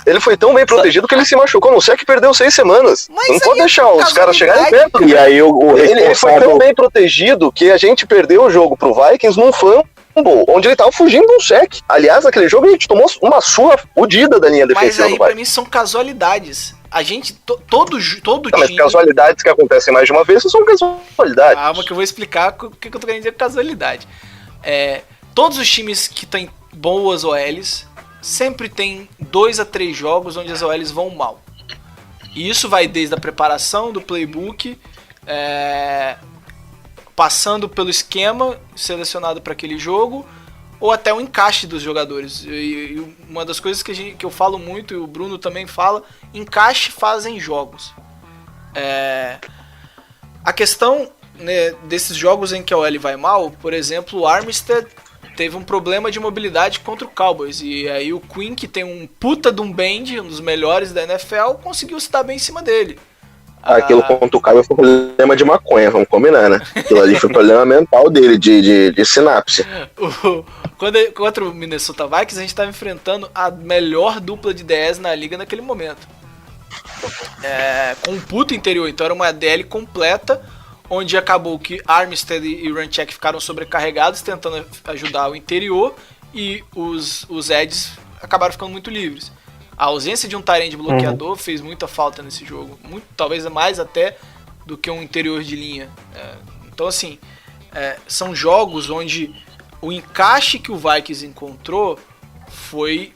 Ele foi tão bem protegido que ele se machucou no sec e perdeu 6 semanas. Mas não pode deixar os caras chegarem perto. E aí Ele foi tão bem protegido que a gente perdeu o jogo pro Vikings num fumble, onde ele tava fugindo de um sec. Aliás, naquele jogo a gente tomou uma surra fodida da linha defensiva do Vikings. Mas aí, pra mim, são casualidades. A gente, todo time... Mas casualidades que acontecem mais de uma vez são casualidades. Calma que eu vou explicar o que eu tô querendo dizer com casualidade. Todos os times que têm boas OLs sempre tem 2 a 3 jogos onde as OLs vão mal. E isso vai desde a preparação do playbook, passando pelo esquema selecionado para aquele jogo, ou até o encaixe dos jogadores. E uma das coisas que eu falo muito, e o Bruno também fala, encaixe fazem jogos. A questão, né, desses jogos em que a OL vai mal, por exemplo, o Armstead teve um problema de mobilidade contra o Cowboys, e aí o Quinn, que tem um puta de um bend, um dos melhores da NFL, conseguiu se dar bem em cima dele. Aquilo contra o Cowboys foi problema de maconha, vamos combinar, né? Aquilo ali foi problema mental dele, de sinapse. Contra o Minnesota Vikings, a gente estava enfrentando a melhor dupla de DEs na liga naquele momento. Com um puto interior, então era uma DL completa, onde acabou que Armstead e Runcheck ficaram sobrecarregados tentando ajudar o interior, e os edges acabaram ficando muito livres. A ausência de um Tyrande bloqueador fez muita falta nesse jogo, talvez mais até do que um interior de linha. Então assim, são jogos onde o encaixe que o Vikings encontrou foi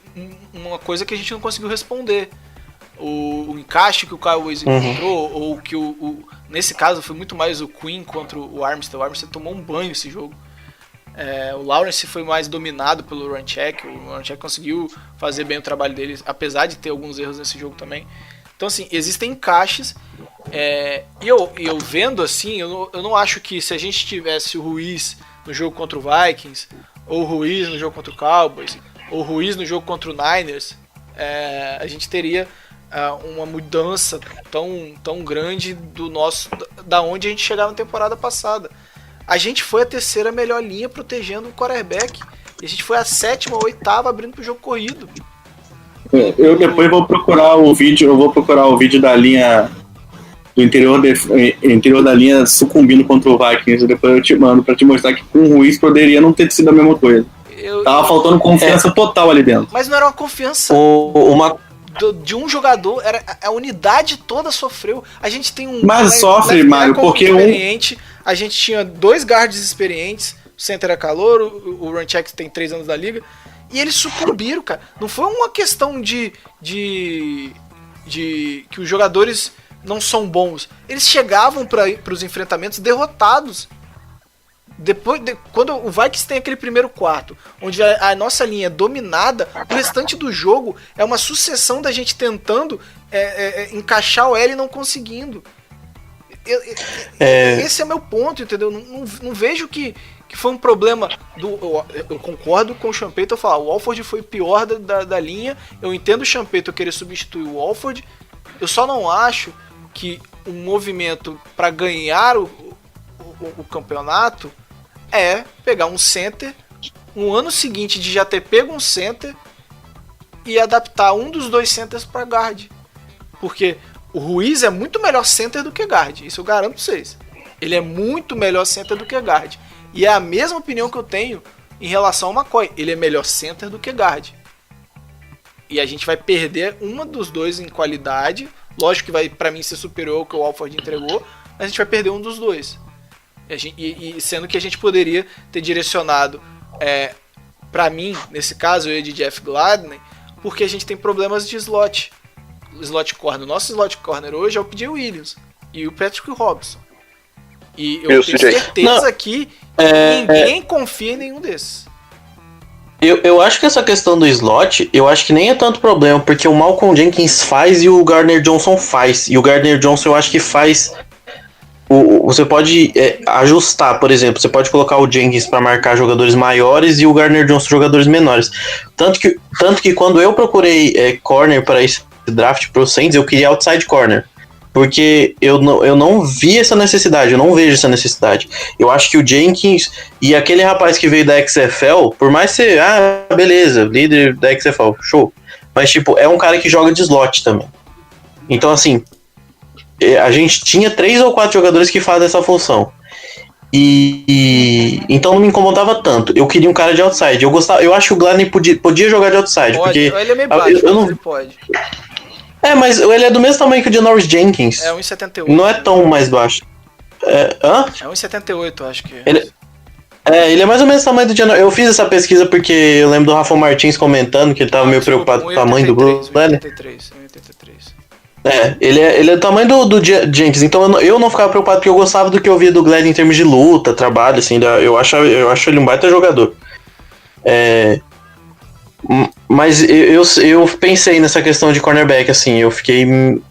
uma coisa que a gente não conseguiu responder. O encaixe que o Cowboys encontrou, ou que nesse caso foi muito mais o Quinn contra o Armstead. O Armstead tomou um banho esse jogo. O Lawrence foi mais dominado pelo Runcheck. O Runcheck conseguiu fazer bem o trabalho dele, apesar de ter alguns erros nesse jogo também. Então assim, existem encaixes. E eu vendo assim, eu não acho que se a gente tivesse o Ruiz no jogo contra o Vikings, ou o Ruiz no jogo contra o Cowboys, ou o Ruiz no jogo contra o Niners, a gente teria uma mudança tão grande da onde a gente chegava na temporada passada. A gente foi a 3ª melhor linha protegendo o quarterback, e a gente foi a 7ª ou 8ª abrindo pro jogo corrido. Eu depois vou procurar o vídeo da linha do interior da linha sucumbindo contra o Vikings, e depois eu te mando pra te mostrar que com o Ruiz poderia não ter sido a mesma coisa. Tava faltando confiança total ali dentro. Mas não era uma confiança de um jogador, a unidade toda sofreu. A gente tem um... Mas sofre, Mário, porque experiente, a gente tinha 2 guards experientes, o center é calor, o Runcheck tem 3 anos da liga, e eles sucumbiram, cara. Não foi uma questão de que os jogadores não são bons. Eles chegavam para os enfrentamentos derrotados. Quando o Vikings tem aquele primeiro quarto, onde a nossa linha é dominada, o restante do jogo é uma sucessão da gente tentando encaixar o L e não conseguindo. Esse é meu ponto, entendeu? Não vejo que foi um problema eu concordo com o Champeito ao falar, o Walford foi pior da linha. Eu entendo o Champeito querer substituir o Walford. Eu só não acho que o movimento para ganhar o campeonato é pegar um center, no ano seguinte de já ter pego um center, e adaptar um dos 2 centers para guard. Porque o Ruiz é muito melhor center do que guard, isso eu garanto pra vocês. Ele é muito melhor center do que guard. E é a mesma opinião que eu tenho em relação ao McCoy. Ele é melhor center do que guard. E a gente vai perder uma dos dois em qualidade. Lógico que vai, pra mim, ser superior ao que o Alford entregou. Mas a gente vai perder um dos dois. E sendo que a gente poderia ter direcionado, pra mim, nesse caso, eu e de Jeff Gladney, porque a gente tem problemas de slot. Slot corner. O nosso slot corner hoje é o PJ Williams e o Patrick Robinson. E eu tenho certeza que ninguém confia em nenhum desses. Eu acho que essa questão do slot, eu acho que nem é tanto problema, porque o Malcolm Jenkins faz e o Gardner Johnson faz. E o Gardner Johnson eu acho que faz... Você pode ajustar, por exemplo, você pode colocar o Jenkins para marcar jogadores maiores e o Gardner Johnson jogadores menores. Tanto que quando eu procurei corner para esse draft pro Saints, eu queria outside corner. Porque eu não vi essa necessidade, eu não vejo essa necessidade. Eu acho que o Jenkins e aquele rapaz que veio da XFL, por mais ser, beleza, líder da XFL, show. Mas, tipo, é um cara que joga de slot também. Então, assim, a gente tinha 3 ou 4 jogadores que fazem essa função. Então não me incomodava tanto. Eu queria um cara de outside. Eu acho que o Gladney podia jogar de outside. Pode, porque ele é meio baixo, mas ele pode. Mas ele é do mesmo tamanho que o Janoris Jenkins. É 1,78. Não é tão mais baixo. É 1,78, acho que. Ele é mais ou menos o tamanho do Janoris. Eu fiz essa pesquisa porque eu lembro do Rafa Martins comentando que ele tava meio preocupado com o tamanho do Gladney. 1,83. Ele é do tamanho do Jenkins, então eu não ficava preocupado porque eu gostava do que eu via do Gladney em termos de luta, trabalho, assim, eu acho ele um baita jogador. Mas eu pensei nessa questão de cornerback, assim,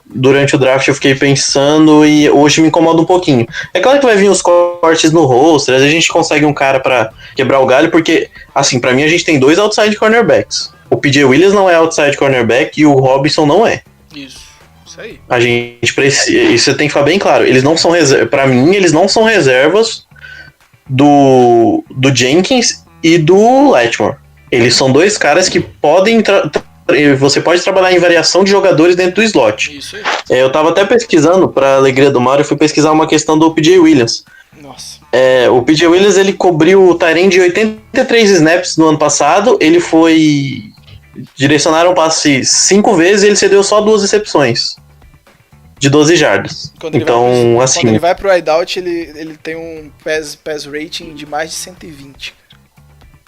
durante o draft eu fiquei pensando e hoje me incomoda um pouquinho. É claro que vai vir os cortes no roster, às vezes a gente consegue um cara pra quebrar o galho, porque, assim, pra mim a gente tem 2 outside cornerbacks. O PJ Williams não é outside cornerback e o Robinson não é. Isso aí. A gente precisa, isso tem que ficar bem claro, eles não são pra mim, eles não são reservas do Jenkins e do Letmore. Eles são 2 caras que podem... Você pode trabalhar em variação de jogadores dentro do slot. Isso aí. Eu tava até pesquisando, pra alegria do Mario, eu fui pesquisar uma questão do PJ Williams. Nossa. O PJ Williams, ele cobriu o tight end de 83 snaps no ano passado. Ele foi... Direcionaram o passe 5 vezes e ele cedeu só 2 recepções. De 12 jardas. Quando ele vai pro wideout, ele tem um pass rating de mais de 120.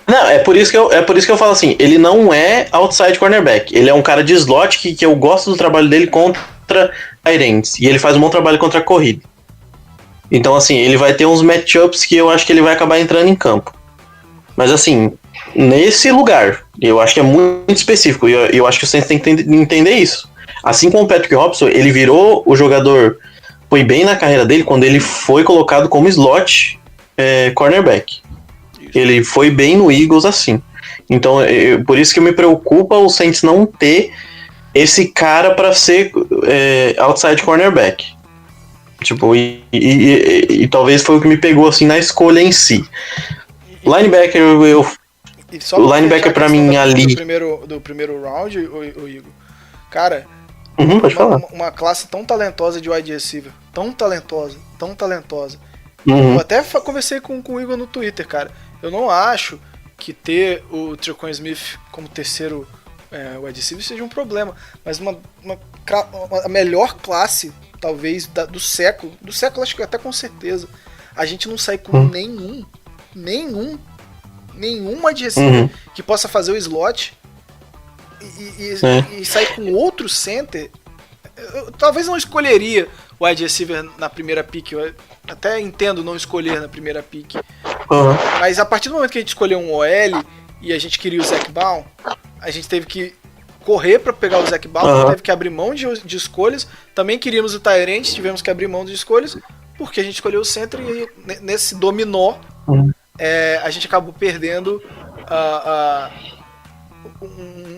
Não, é por isso que eu falo assim, ele não é outside cornerback, ele é um cara de slot que eu gosto do trabalho dele contra tight ends, e ele faz um bom trabalho contra a corrida. Então, assim, ele vai ter uns matchups que eu acho que ele vai acabar entrando em campo. Mas, assim, nesse lugar, eu acho que é muito específico, e eu acho que o Saints tem que entender isso. Assim como o Patrick Robinson, ele virou o jogador, foi bem na carreira dele quando ele foi colocado como slot cornerback. Ele foi bem no Eagles assim. Então, por isso que me preocupa o Saints não ter esse cara para ser outside cornerback. Tipo, e talvez foi o que me pegou assim na escolha em si. Linebacker, o linebacker pra mim ali... Do primeiro round, o Igor. Cara, pode falar. Uma classe tão talentosa de wide receiver. Tão talentosa. Uhum. Eu até conversei com o Igor no Twitter, cara. Eu não acho que ter o Tre'Quan Smith como terceiro wide receiver seja um problema. Mas a melhor classe, talvez, do século, acho que até com certeza, a gente não sai com nenhum wide receiver que possa fazer o slot e sair com outro center. Eu talvez não escolheria o wide receiver na primeira pick. Eu até entendo não escolher na primeira pick. Mas a partir do momento que a gente escolheu um OL e a gente queria o Zac Baun, a gente teve que correr para pegar o Zac Baun, teve que abrir mão de escolhas. Também queríamos o Tyrant, tivemos que abrir mão de escolhas, porque a gente escolheu o center e nesse dominó a gente acabou perdendo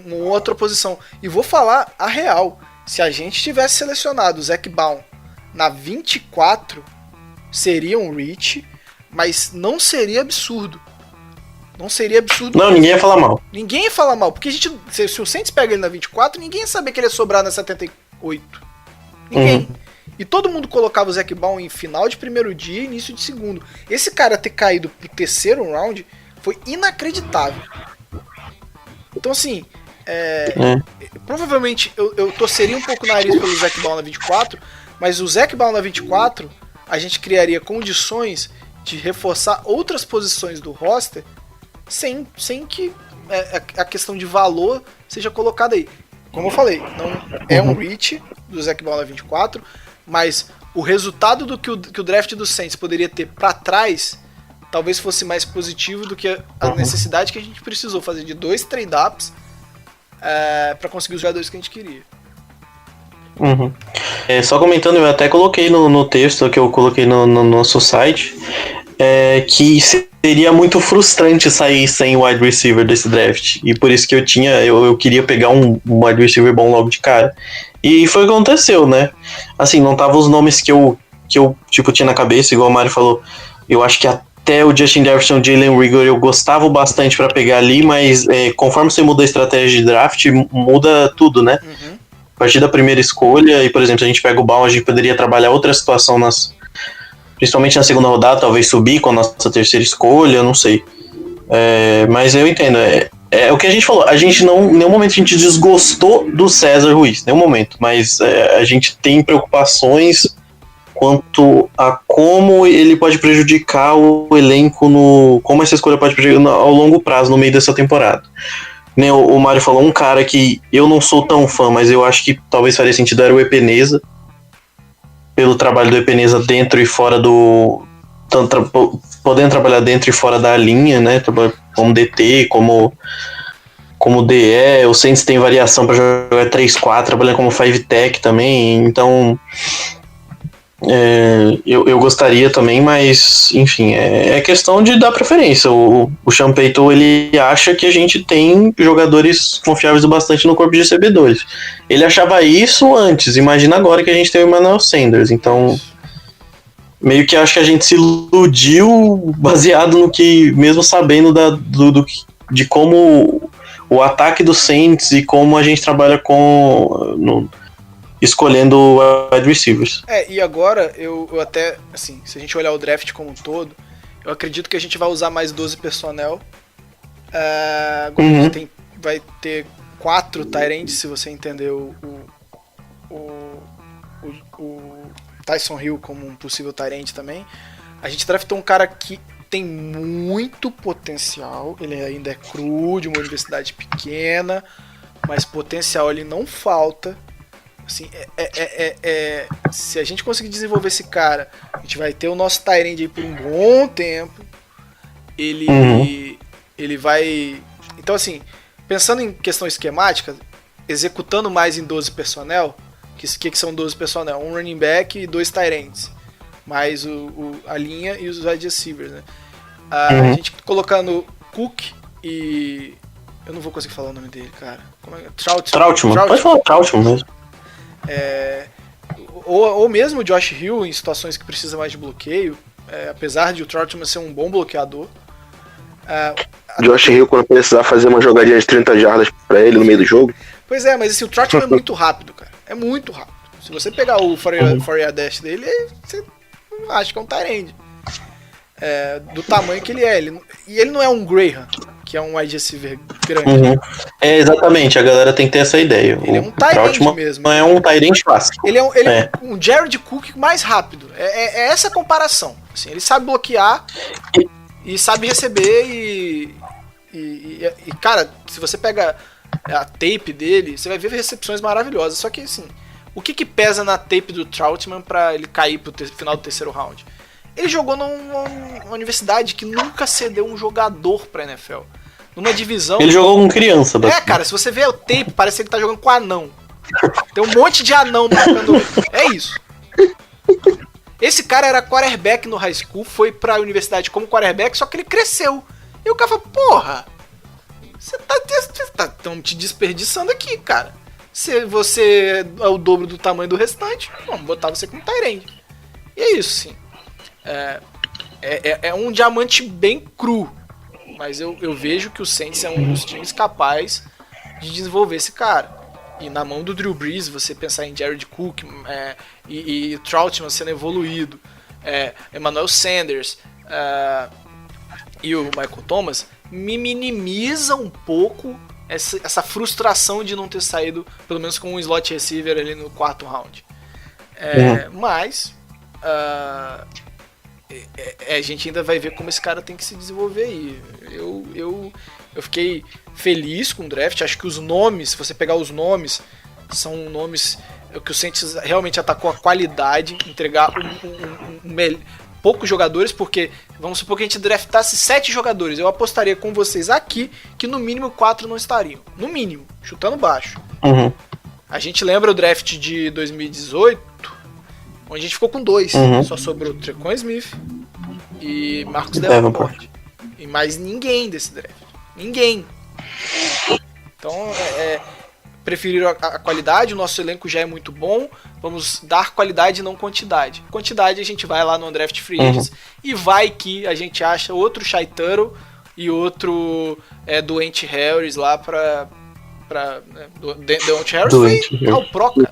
uma outra posição. E vou falar a real, se a gente tivesse selecionado o Zac Baun na 24, seria um reach, mas não seria absurdo. Não seria absurdo. Não, ninguém ia falar mal. Ninguém ia falar mal, porque a gente, se o Saints pega ele na 24, ninguém ia saber que ele ia sobrar na 78. Ninguém. E todo mundo colocava o Zac Baun em final de primeiro dia e início de segundo. Esse cara ter caído pro terceiro round foi inacreditável. Então, assim, provavelmente eu torceria um pouco o nariz pelo Zac Baun na 24, mas o Zac Baun na 24, a gente criaria condições de reforçar outras posições do roster sem que a questão de valor seja colocada aí. Como eu falei, não é um reach do Zac Baun na 24, mas o resultado do que o draft do Saints poderia ter para trás talvez fosse mais positivo do que a necessidade que a gente precisou fazer de 2 trade-ups para conseguir os jogadores que a gente queria. Só comentando, eu até coloquei no texto que eu coloquei no nosso site que seria muito frustrante sair sem wide receiver desse draft, e por isso que eu queria pegar um wide receiver bom logo de cara, e foi o que aconteceu, né? Assim, não tava os nomes que eu tipo, tinha na cabeça, igual o Mário falou. Eu acho que até o Justin Jefferson, o Jalen Reagor eu gostava bastante pra pegar ali, mas conforme você muda a estratégia de draft, muda tudo, né? A partir da primeira escolha, e por exemplo, se a gente pega o Baum, a gente poderia trabalhar outra situação principalmente na segunda rodada, talvez subir com a nossa terceira escolha, não sei. Mas eu entendo, é o que a gente falou, a gente não, em nenhum momento a gente desgostou do César Ruiz, nenhum momento, mas a gente tem preocupações quanto a como ele pode prejudicar o elenco, como essa escolha pode prejudicar ao longo prazo, no meio dessa temporada. O Mário falou, um cara que eu não sou tão fã, mas eu acho que talvez faria sentido, era o Epenesa, pelo trabalho do Epenesa dentro e fora podendo trabalhar dentro e fora da linha, né, como DT, como DE. O Saints tem variação para jogar 3-4, trabalhando como 5-tech também, então eu gostaria também, mas enfim, é questão de dar preferência. O Sean Payton, ele acha que a gente tem jogadores confiáveis o bastante no corpo de recebedores. Ele achava isso antes, imagina agora que a gente tem o Emmanuel Sanders, então meio que acho que a gente se iludiu baseado no que, mesmo sabendo de como o ataque do Saints e como a gente trabalha escolhendo wide receivers. E agora, eu até, assim, se a gente olhar o draft como um todo, eu acredito que a gente vai usar mais 12 personnel. Agora a gente vai ter 4 tight ends, se você entender o Tyson Hill como um possível tight end também. A gente draftou um cara que tem muito potencial, ele ainda é cru, de uma universidade pequena, mas potencial ele não falta. Assim, se a gente conseguir desenvolver esse cara, a gente vai ter o nosso tight end aí por um bom tempo. Ele vai... Então, assim, pensando em questão esquemática, executando mais em 12 personnel, que são 12 personnel? Um running back e 2 tight ends, mais a linha e os wide receivers, né? A gente colocando Cook e... Eu não vou conseguir falar o nome dele, cara. Como é? Trautmann. Pode falar Trautmann mesmo. Ou mesmo o Josh Hill em situações que precisa mais de bloqueio, apesar de o Trautmann ser um bom bloqueador. Josh Hill, quando precisar fazer uma jogadinha de 30 jardas pra ele no meio do jogo. Pois é, mas assim, o Trautmann é muito rápido, cara. É muito rápido. Se você pegar o 4-yard dash dele, você acha que é um tight end. Do tamanho que ele é. E ele não é um Graham, que é um wide receiver grande. Exatamente, a galera tem que ter essa ideia. Ele é um tight end mesmo. Não é um tight end clássico. Ele é um Jared Cook mais rápido. É essa a comparação. Assim, ele sabe bloquear e sabe receber e cara, se você pega a tape dele, você vai ver recepções maravilhosas. Só que assim, o que pesa na tape do Trautmann pra ele cair pro final do terceiro round? Ele jogou numa universidade que nunca cedeu um jogador pra NFL. Numa divisão... Ele jogou com criança. Cara, se você vê o tape, parece que ele tá jogando com anão. Tem um monte de anão marcando ele. É isso. Esse cara era quarterback no high school, foi pra universidade como quarterback, só que ele cresceu. E o cara falou, porra, você tá te desperdiçando aqui, cara. Se você é o dobro do tamanho do restante, vamos botar você como tight end. E é isso, sim. É um diamante bem cru, mas eu vejo que o Saints é um dos times capazes de desenvolver esse cara. E na mão do Drew Brees, você pensar em Jared Cook e Trautman sendo evoluído, Emmanuel Sanders e o Michael Thomas, me minimiza um pouco essa frustração de não ter saído, pelo menos com um slot receiver ali no 4º round. Mas a gente ainda vai ver como esse cara tem que se desenvolver aí. Eu fiquei feliz com o draft. Acho que os nomes, se você pegar os nomes, são nomes que o Saints realmente atacou a qualidade, entregar poucos jogadores, porque vamos supor que a gente draftasse 7 jogadores. Eu apostaria com vocês aqui que no mínimo 4 não estariam. No mínimo, chutando baixo. A gente lembra o draft de 2018, onde a gente ficou com 2. Só sobrou Tre'Quan Smith e Marcus Davenport. E mais ninguém desse draft. Ninguém. Então, preferiram a qualidade. O nosso elenco já é muito bom. Vamos dar qualidade e não quantidade. Quantidade a gente vai lá no Draft Free Agents e vai que a gente acha outro Shai Tuttle e outro Doente Harris lá pra Doente Harris foi ao Pro, cara.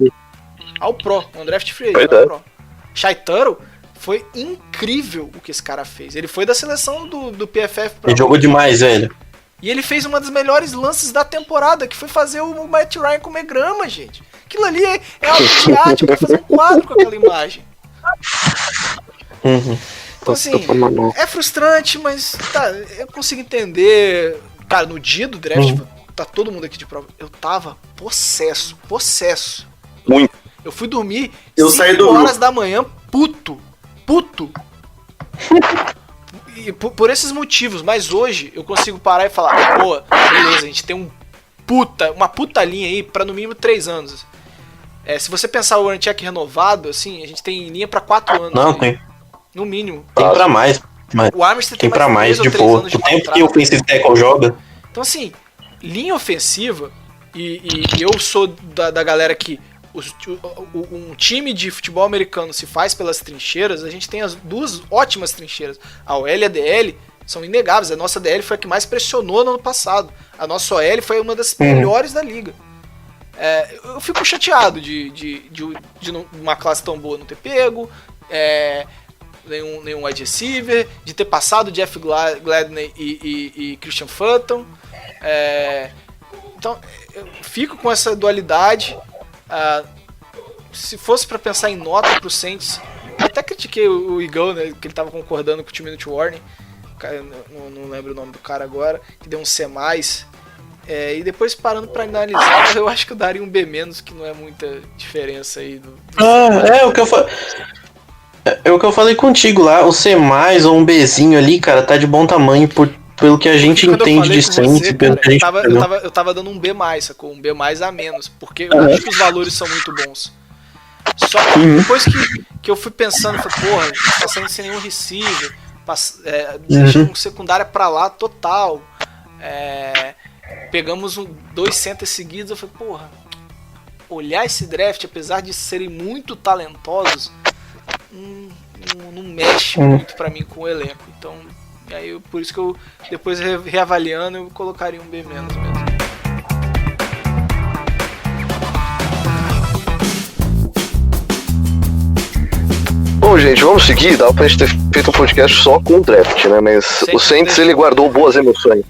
Ao Pro, no Draft Free Agents, ao Pro. Shai Tuttle foi incrível o que esse cara fez. Ele foi da seleção do PFF pra... Ele jogou demais, velho. E ele fez uma das melhores lances da temporada, que foi fazer o Matt Ryan comer grama, gente. Aquilo ali é autoteatro, pra fazer um quadro com aquela imagem. Então assim, é frustrante, mas tá, eu consigo entender. Cara, no dia do draft, tá todo mundo aqui de prova, eu tava possesso. Muito. Eu fui dormir 5 horas da manhã, puto. E por esses motivos, mas hoje eu consigo parar e falar, pô, beleza, a gente tem uma puta linha aí pra no mínimo 3 anos. Se você pensar o Warren Check renovado, assim, a gente tem linha pra 4 anos. Não, aí, tem. No mínimo. Tem pra mais. O Armstead tem pra mais, de boa. O tempo que o offensive tackle joga. Então assim, linha ofensiva, e eu sou da galera que um time de futebol americano se faz pelas trincheiras. A gente tem as 2 ótimas trincheiras. A OL e a DL são inegáveis. A nossa DL foi a que mais pressionou no ano passado. A nossa OL foi uma das melhores da liga. Eu fico chateado de uma classe tão boa não ter pego, nenhum wide receiver, de ter passado Jeff Gladney e Christian Fulton. Então, eu fico com essa dualidade. Se fosse pra pensar em nota pro Saints, eu até critiquei o Igão, né, que ele tava concordando com o 2-minute warning. Não lembro o nome do cara agora, que deu um C+. E depois parando pra analisar, eu acho que eu daria um B-, que não é muita diferença aí o que eu falei contigo lá, o C+, ou um Bzinho ali, cara, tá de bom tamanho pelo que a gente entende de Saints. Eu tava dando um B+, sacou? Um B+, a menos, porque eu acho que os valores são muito bons. Só que depois que eu fui pensando, eu falei, porra, a gente tá saindo sem nenhum receiver, deixando secundária pra lá total. Pegamos 2 centers seguidos, eu falei, porra, olhar esse draft, apesar de serem muito talentosos, não mexe muito pra mim com o elenco. Então, aí por isso que eu, depois reavaliando, eu colocaria um B- mesmo. Bom, gente, vamos seguir. Dá pra gente ter feito um podcast só com o draft, né? Mas o Saints, ele guardou boas emoções.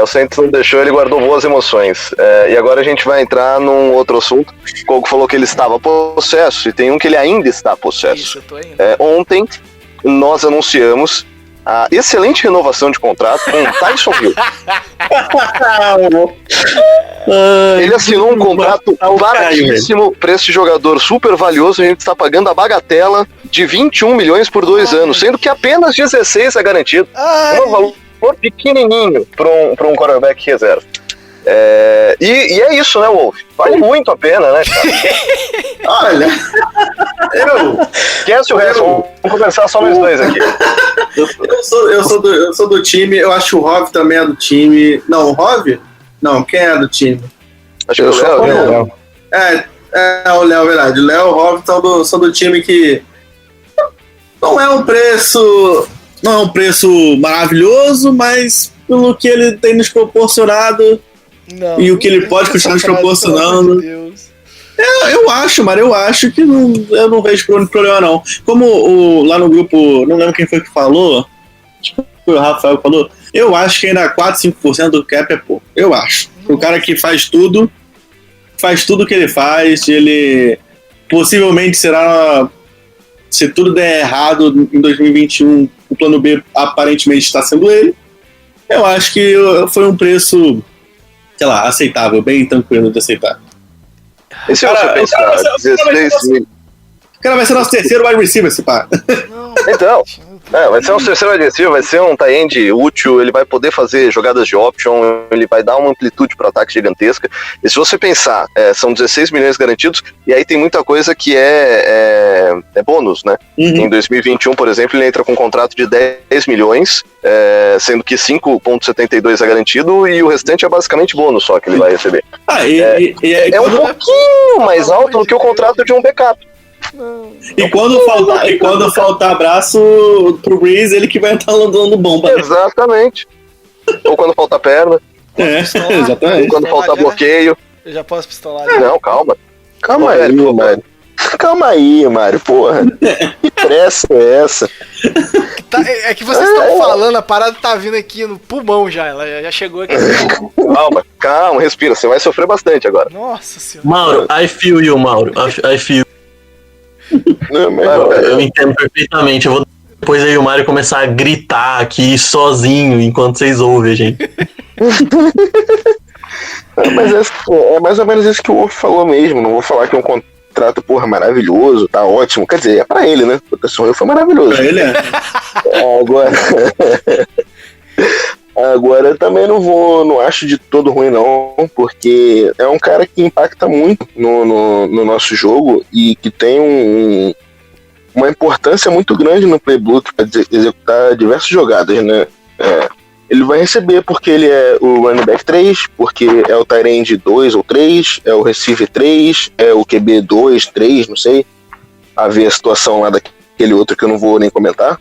O Saints não deixou, ele guardou boas emoções. E agora a gente vai entrar num outro assunto. O Kogo falou que ele estava possesso, e tem um que ele ainda está possesso. Isso, eu tô indo. Ontem, nós anunciamos a excelente renovação de contrato com o Tyson Hill. Ele assinou um contrato baratíssimo para esse jogador super valioso. A gente está pagando a bagatela de 21 milhões por 2 anos, sendo que apenas 16 é garantido. É um valor pequenininho para um quarterback reserva. E é isso, né, Wolf? Vale muito a pena, né, cara? Olha, Esquece o resto, vamos conversar só nós dois aqui. Eu sou do time, eu acho que o Rov também é do time. Não, o Rov? Não, quem é do time? Acho que o Léo. O Léo, verdade. O Léo e o Rov são do time que não é um preço maravilhoso, mas pelo que ele tem nos proporcionado, Não, e o que ele pode continuar nos proporcionando. Eu acho que eu não vejo problema, não. Como lá no grupo, não lembro quem foi que falou, tipo, o Rafael falou, eu acho que ainda 4, 5% do cap é pouco. Eu acho. O cara que faz tudo que ele faz, ele possivelmente será, se tudo der errado em 2021, o plano B aparentemente está sendo ele. Eu acho que foi um preço, sei lá, aceitável, bem tranquilo de aceitar. E se você pensar, 16 mil. O cara vai ser nosso terceiro wide receiver, esse pá. Então, vai ser um terceiro agressivo, vai ser um tight end útil, ele vai poder fazer jogadas de option, ele vai dar uma amplitude para o ataque gigantesca. E se você pensar, são 16 milhões garantidos, e aí tem muita coisa que é bônus, né? Em 2021, por exemplo, ele entra com um contrato de 10 milhões, sendo que 5,72 é garantido e o restante é basicamente bônus só que ele vai receber. É um pouquinho mais alto do que o contrato de um backup. E quando faltar braço pro Breeze, ele que vai estar andando bomba. Exatamente. Ou quando falta perna. Exatamente. Ou quando falta bloqueio. Eu já posso pistolar. Não, calma. Calma aí, Mário. Calma aí, Mário, porra. Que pressa é essa? É que vocês estão falando, a parada tá vindo aqui no pulmão já. Ela já chegou aqui. Calma, respira. Você vai sofrer bastante agora. Nossa senhora. Mauro, I feel you, Mauro. I feel. Eu entendo perfeitamente. Eu vou depois aí o Mário começar a gritar aqui sozinho enquanto vocês ouvem, gente. Mas é mais ou menos isso que o Wolf falou mesmo. Não vou falar que é um contrato, porra, maravilhoso, tá ótimo. Quer dizer, é pra ele, né? O Tyson foi maravilhoso. Pra ele Agora eu também não acho de todo ruim, não, porque é um cara que impacta muito no nosso jogo e que tem uma importância muito grande no playbook para executar diversas jogadas, né? Ele vai receber porque ele é o running back 3, porque é o tight end 2 ou 3, é o receiver 3, é o QB 2, 3, não sei. A ver a situação lá daquele outro que eu não vou nem comentar.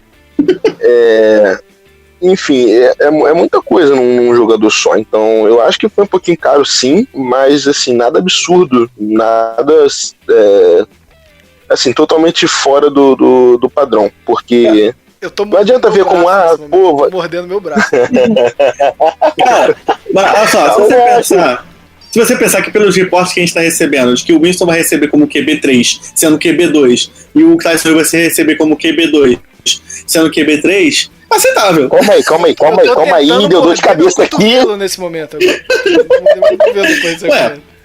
Enfim, é muita coisa num jogador só. Então, eu acho que foi um pouquinho caro, sim, mas, assim, nada absurdo, nada, assim, totalmente fora do padrão, porque não adianta ver como, tô mordendo meu braço. Cara, mas, olha só, se você pensar que pelos reportes que a gente tá recebendo, de que o Winston vai receber como QB3, sendo QB2, e o Tyson vai receber como QB2, sendo QB3, aceitável. Calma aí, deu dor de cabeça aqui. Nesse momento.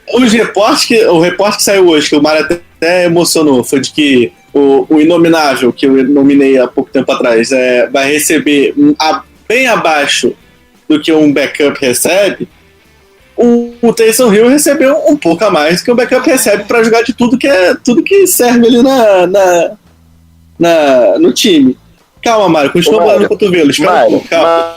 O reporte que saiu hoje, que o Mário até emocionou, foi de que o Inominável, que eu nominei há pouco tempo atrás, vai receber bem abaixo do que um backup recebe. O Taysom Hill recebeu um pouco a mais do que o backup recebe para jogar de tudo que serve ali no time. Calma, Mário, continua bolando no cotovelo.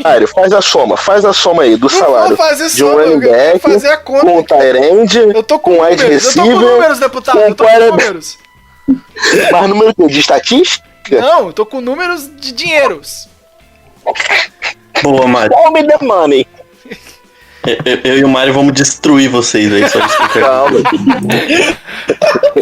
Mário, faz a soma aí do salário de um running back com tight end, com wide receiver, eu tô com números, deputado, eu tô com números. Mas número de estatística? Não, eu tô com números de dinheiros. Boa, Mário. Call me the money. Eu e o Mário vamos destruir vocês aí, só explicar. Calma.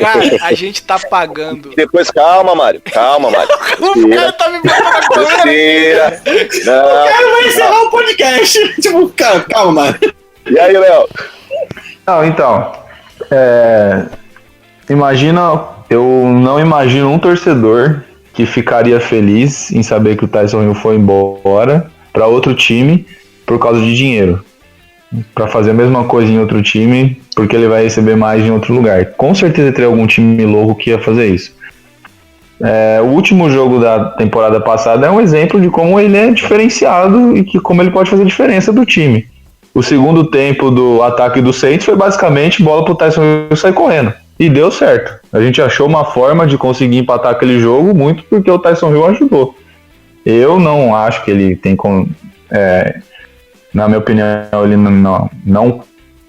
Cara, a gente tá pagando. Depois, calma, Mário. O cara tá me botando na câmera. O cara vai encerrar o podcast. Tipo, calma, Mário. E aí, Léo? Não, então. Eu não imagino um torcedor que ficaria feliz em saber que o Tyson Hill foi embora para outro time por causa de dinheiro. Para fazer a mesma coisa em outro time, porque ele vai receber mais em outro lugar. Com certeza teria algum time louco que ia fazer isso. O último jogo da temporada passada é um exemplo de como ele é diferenciado e como ele pode fazer diferença do time. O segundo tempo do ataque do Saints foi basicamente bola pro Tyson Hill sair correndo. E deu certo. A gente achou uma forma de conseguir empatar aquele jogo muito porque o Tyson Hill ajudou. Eu não acho que ele tem... na minha opinião, ele não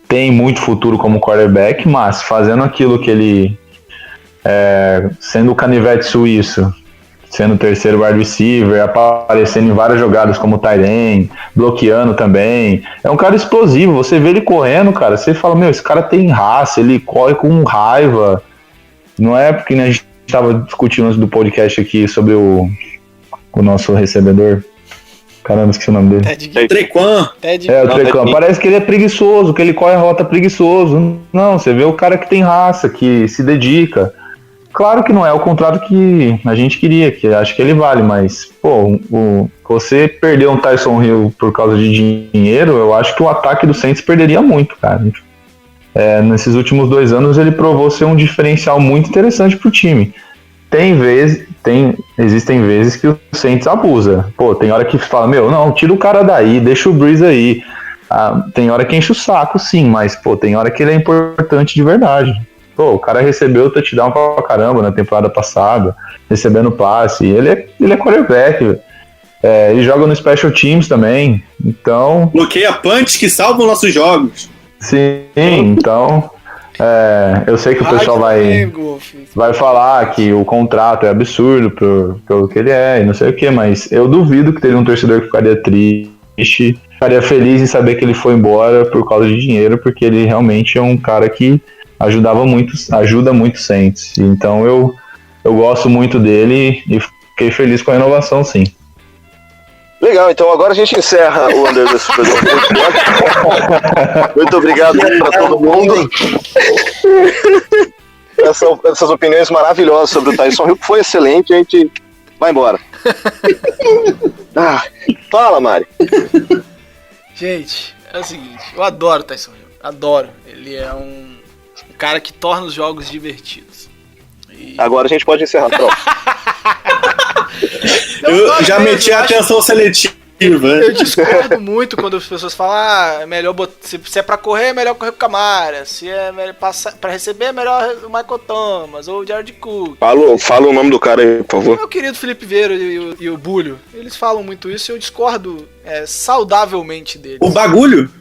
tem muito futuro como quarterback, mas fazendo aquilo que ele... sendo o canivete suíço, sendo o terceiro wide receiver, aparecendo em várias jogadas como tight end, bloqueando também. É um cara explosivo, você vê ele correndo, cara, você fala, esse cara tem raça, ele corre com raiva. Não é porque, né, a gente estava discutindo antes do podcast aqui sobre o nosso recebedor. Caramba, esqueci o nome dele. Trequan. O Trequan. Parece que ele é preguiçoso, que ele corre a rota preguiçoso. Não, você vê o cara que tem raça, que se dedica. Claro que não é o contrato que a gente queria, que acho que ele vale, mas, você perder um Tyson Hill por causa de dinheiro, eu acho que o ataque do Saints perderia muito, cara. Nesses últimos 2 anos ele provou ser um diferencial muito interessante pro time. Existem vezes que o Saints abusa. Tem hora que fala, não, tira o cara daí, deixa o Breeze aí. Tem hora que enche o saco, sim, mas, tem hora que ele é importante de verdade. O cara recebeu o touchdown pra caramba na temporada passada, recebendo passe. Ele é quarterback, velho. Ele joga no Special Teams também, então... Bloqueia punch que salvam nossos jogos. Sim, então... eu sei que o pessoal vai falar que o contrato é absurdo pelo que ele é e não sei o que, mas eu duvido que teria um torcedor que ficaria triste, ficaria feliz em saber que ele foi embora por causa de dinheiro, porque ele realmente é um cara que ajuda muito Saints. Então eu gosto muito dele e fiquei feliz com a renovação, sim. Legal, então agora a gente encerra o Under the Superdome. Muito obrigado para todo mundo. Essas opiniões maravilhosas sobre o Tyson Hill, que foi excelente, a gente vai embora. Fala, Mari. Gente, é o seguinte, eu adoro o Tyson Hill, adoro. Ele é um cara que torna os jogos divertidos. Agora a gente pode encerrar, pronto. Eu já meti a atenção seletiva. Eu discordo muito quando as pessoas falam, é melhor se é pra correr, é melhor correr com o Camara. Se é pra receber, é melhor o Michael Thomas ou o Jared Cook. Fala o nome do cara aí, por favor. Meu querido Felipe Vieira e o Bulho, eles falam muito isso e eu discordo saudavelmente deles. O bagulho?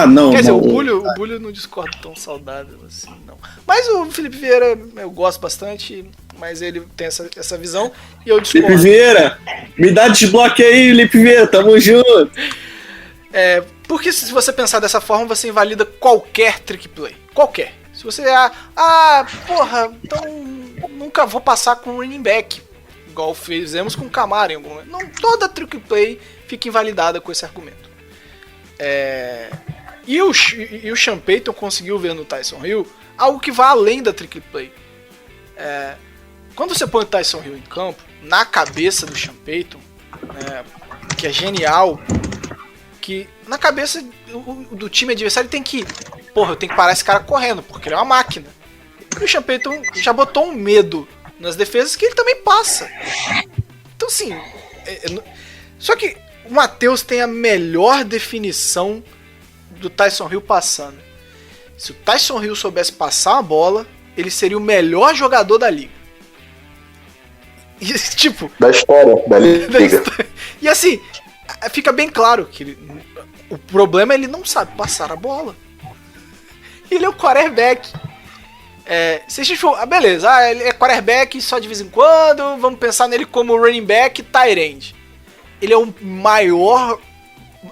Não. Quer dizer, o Bulho não discordo tão saudável assim, não. Mas o Felipe Vieira eu gosto bastante, mas ele tem essa visão e eu discordo. Felipe Vieira, me dá desbloque aí, Felipe Vieira, tamo junto. Porque se você pensar dessa forma, você invalida qualquer trick play. Qualquer. Se você então nunca vou passar com o running back, igual fizemos com o Camara em algum momento. Não, toda trick play fica invalidada com esse argumento. E o Sean Payton conseguiu ver no Tyson Hill algo que vai além da trick play. Quando você põe o Tyson Hill em campo, na cabeça do Sean Payton, que é genial, que na cabeça do time adversário tem que... eu tenho que parar esse cara correndo, porque ele é uma máquina. E o Sean Payton já botou um medo nas defesas que ele também passa. Então assim... Só que o Matheus tem a melhor definição do Tyson Hill passando. Se o Tyson Hill soubesse passar a bola, ele seria o melhor jogador da liga. E, da história da liga. E assim, fica bem claro que o problema é ele não sabe passar a bola. Ele é o quarterback. Se a gente for... beleza, ele é quarterback só de vez em quando, vamos pensar nele como running back tight end. Ele é o maior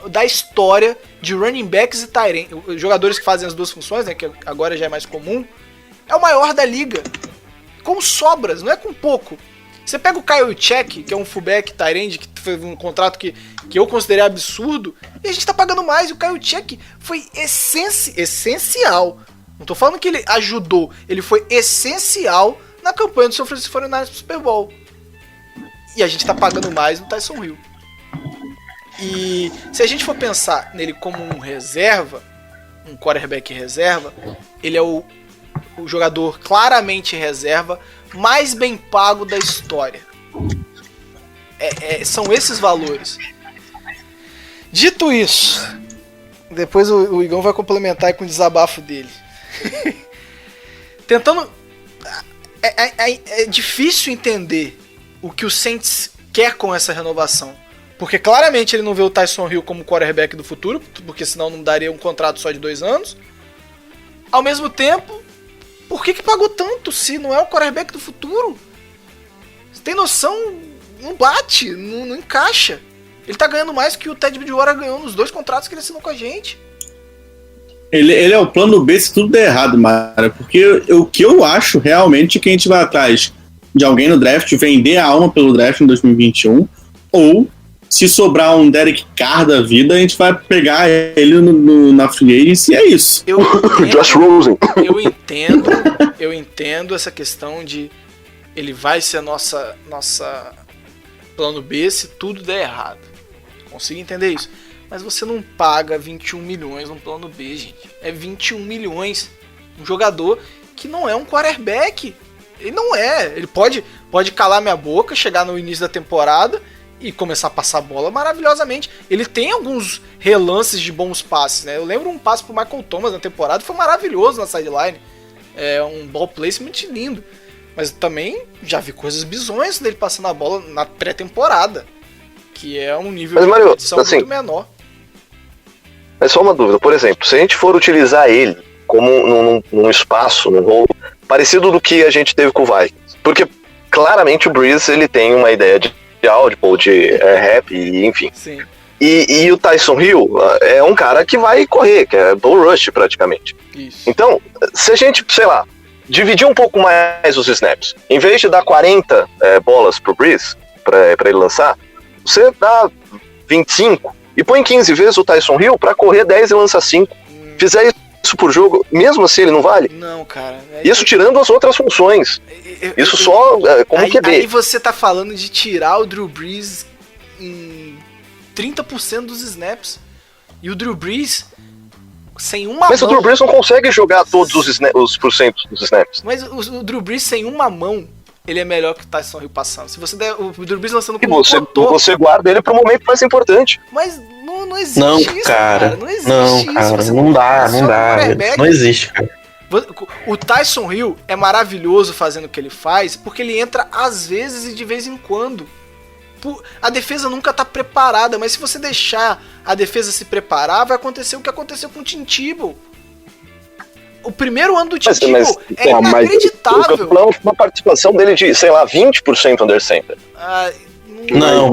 da história de running backs e tight end. Jogadores que fazem as duas funções, né, que agora já é mais comum. É o maior da liga. Com sobras, não é com pouco. Você pega o Kyle Check, que é um fullback tight end, que foi um contrato que eu considerei absurdo, e a gente tá pagando mais. E o Kyle Check foi essencial. Não tô falando que ele ajudou, ele foi essencial na campanha do San Francisco 49ers pro Super Bowl. E a gente tá pagando mais no Tyson Hill. E se a gente for pensar nele como um reserva, um quarterback reserva, ele é o jogador claramente reserva mais bem pago da história. São esses valores. Dito isso, depois o Igão vai complementar com o desabafo dele. Tentando... É difícil entender o que o Saints quer com essa renovação. Porque claramente ele não vê o Tyson Hill como quarterback do futuro, porque senão não daria um contrato só de 2 anos. Ao mesmo tempo, por que pagou tanto se não é o quarterback do futuro? Você tem noção não bate, não encaixa. Ele tá ganhando mais que o Ted Bridgewater ganhou nos 2 contratos que ele assinou com a gente. Ele é o plano B se tudo der errado, Mara. Porque o que eu acho realmente é que a gente vai atrás de alguém no draft, vender a alma pelo draft em 2021, ou se sobrar um Derek Carr da vida, a gente vai pegar ele na free agency e é isso. Josh Rosen. Eu entendo essa questão de ele vai ser nossa plano B se tudo der errado. Consigo entender isso. Mas você não paga 21 milhões num plano B, gente. É 21 milhões. Um jogador que não é um quarterback. Ele não é. Ele pode calar minha boca, chegar no início da temporada e começar a passar a bola maravilhosamente. Ele tem alguns relances de bons passes, né? Eu lembro um passe pro Michael Thomas na temporada, foi maravilhoso na sideline. É um ball placement lindo. Mas também já vi coisas bizonhas dele passando a bola na pré-temporada, que é um nível de competição assim, muito menor. Mas só uma dúvida, por exemplo, se a gente for utilizar ele como num espaço, num rolo, parecido do que a gente teve com o Vikings, porque claramente o Breeze ele tem uma ideia de audible, de rap, enfim. Sim. E o Tyson Hill é um cara que vai correr, que é bull rush praticamente. Isso. Então, se a gente, sei lá, dividir um pouco mais os snaps, em vez de dar 40 bolas pro Breeze, pra ele lançar, você dá 25 e põe 15 vezes o Tyson Hill pra correr 10 e lançar 5. Fizer isso por jogo, mesmo assim ele não vale? Não, cara. Isso tirando as outras funções. Isso só como QB. Aí você tá falando de tirar o Drew Brees em 30% dos snaps. E o Drew Brees sem uma Mas mão... o Drew Brees não consegue jogar todos os porcentos dos snaps. Mas o Drew Brees sem uma mão, ele é melhor que o Tyson Hill passando. Se você der o Drew Brees lançando E como você guarda ele pro momento mais importante. Mas não existe Não, isso, cara. Não existe Não, isso. cara. Você Não dá, só não dá. quarterback. Não existe, cara. O Tyson Hill é maravilhoso fazendo o que ele faz, porque ele entra às vezes e de vez em quando. A defesa nunca tá preparada, mas se você deixar a defesa se preparar, vai acontecer o que aconteceu com o Tim Tebow. O primeiro ano do Tim Tebow é inacreditável. Uma participação dele de, sei lá, 20% under center. Não.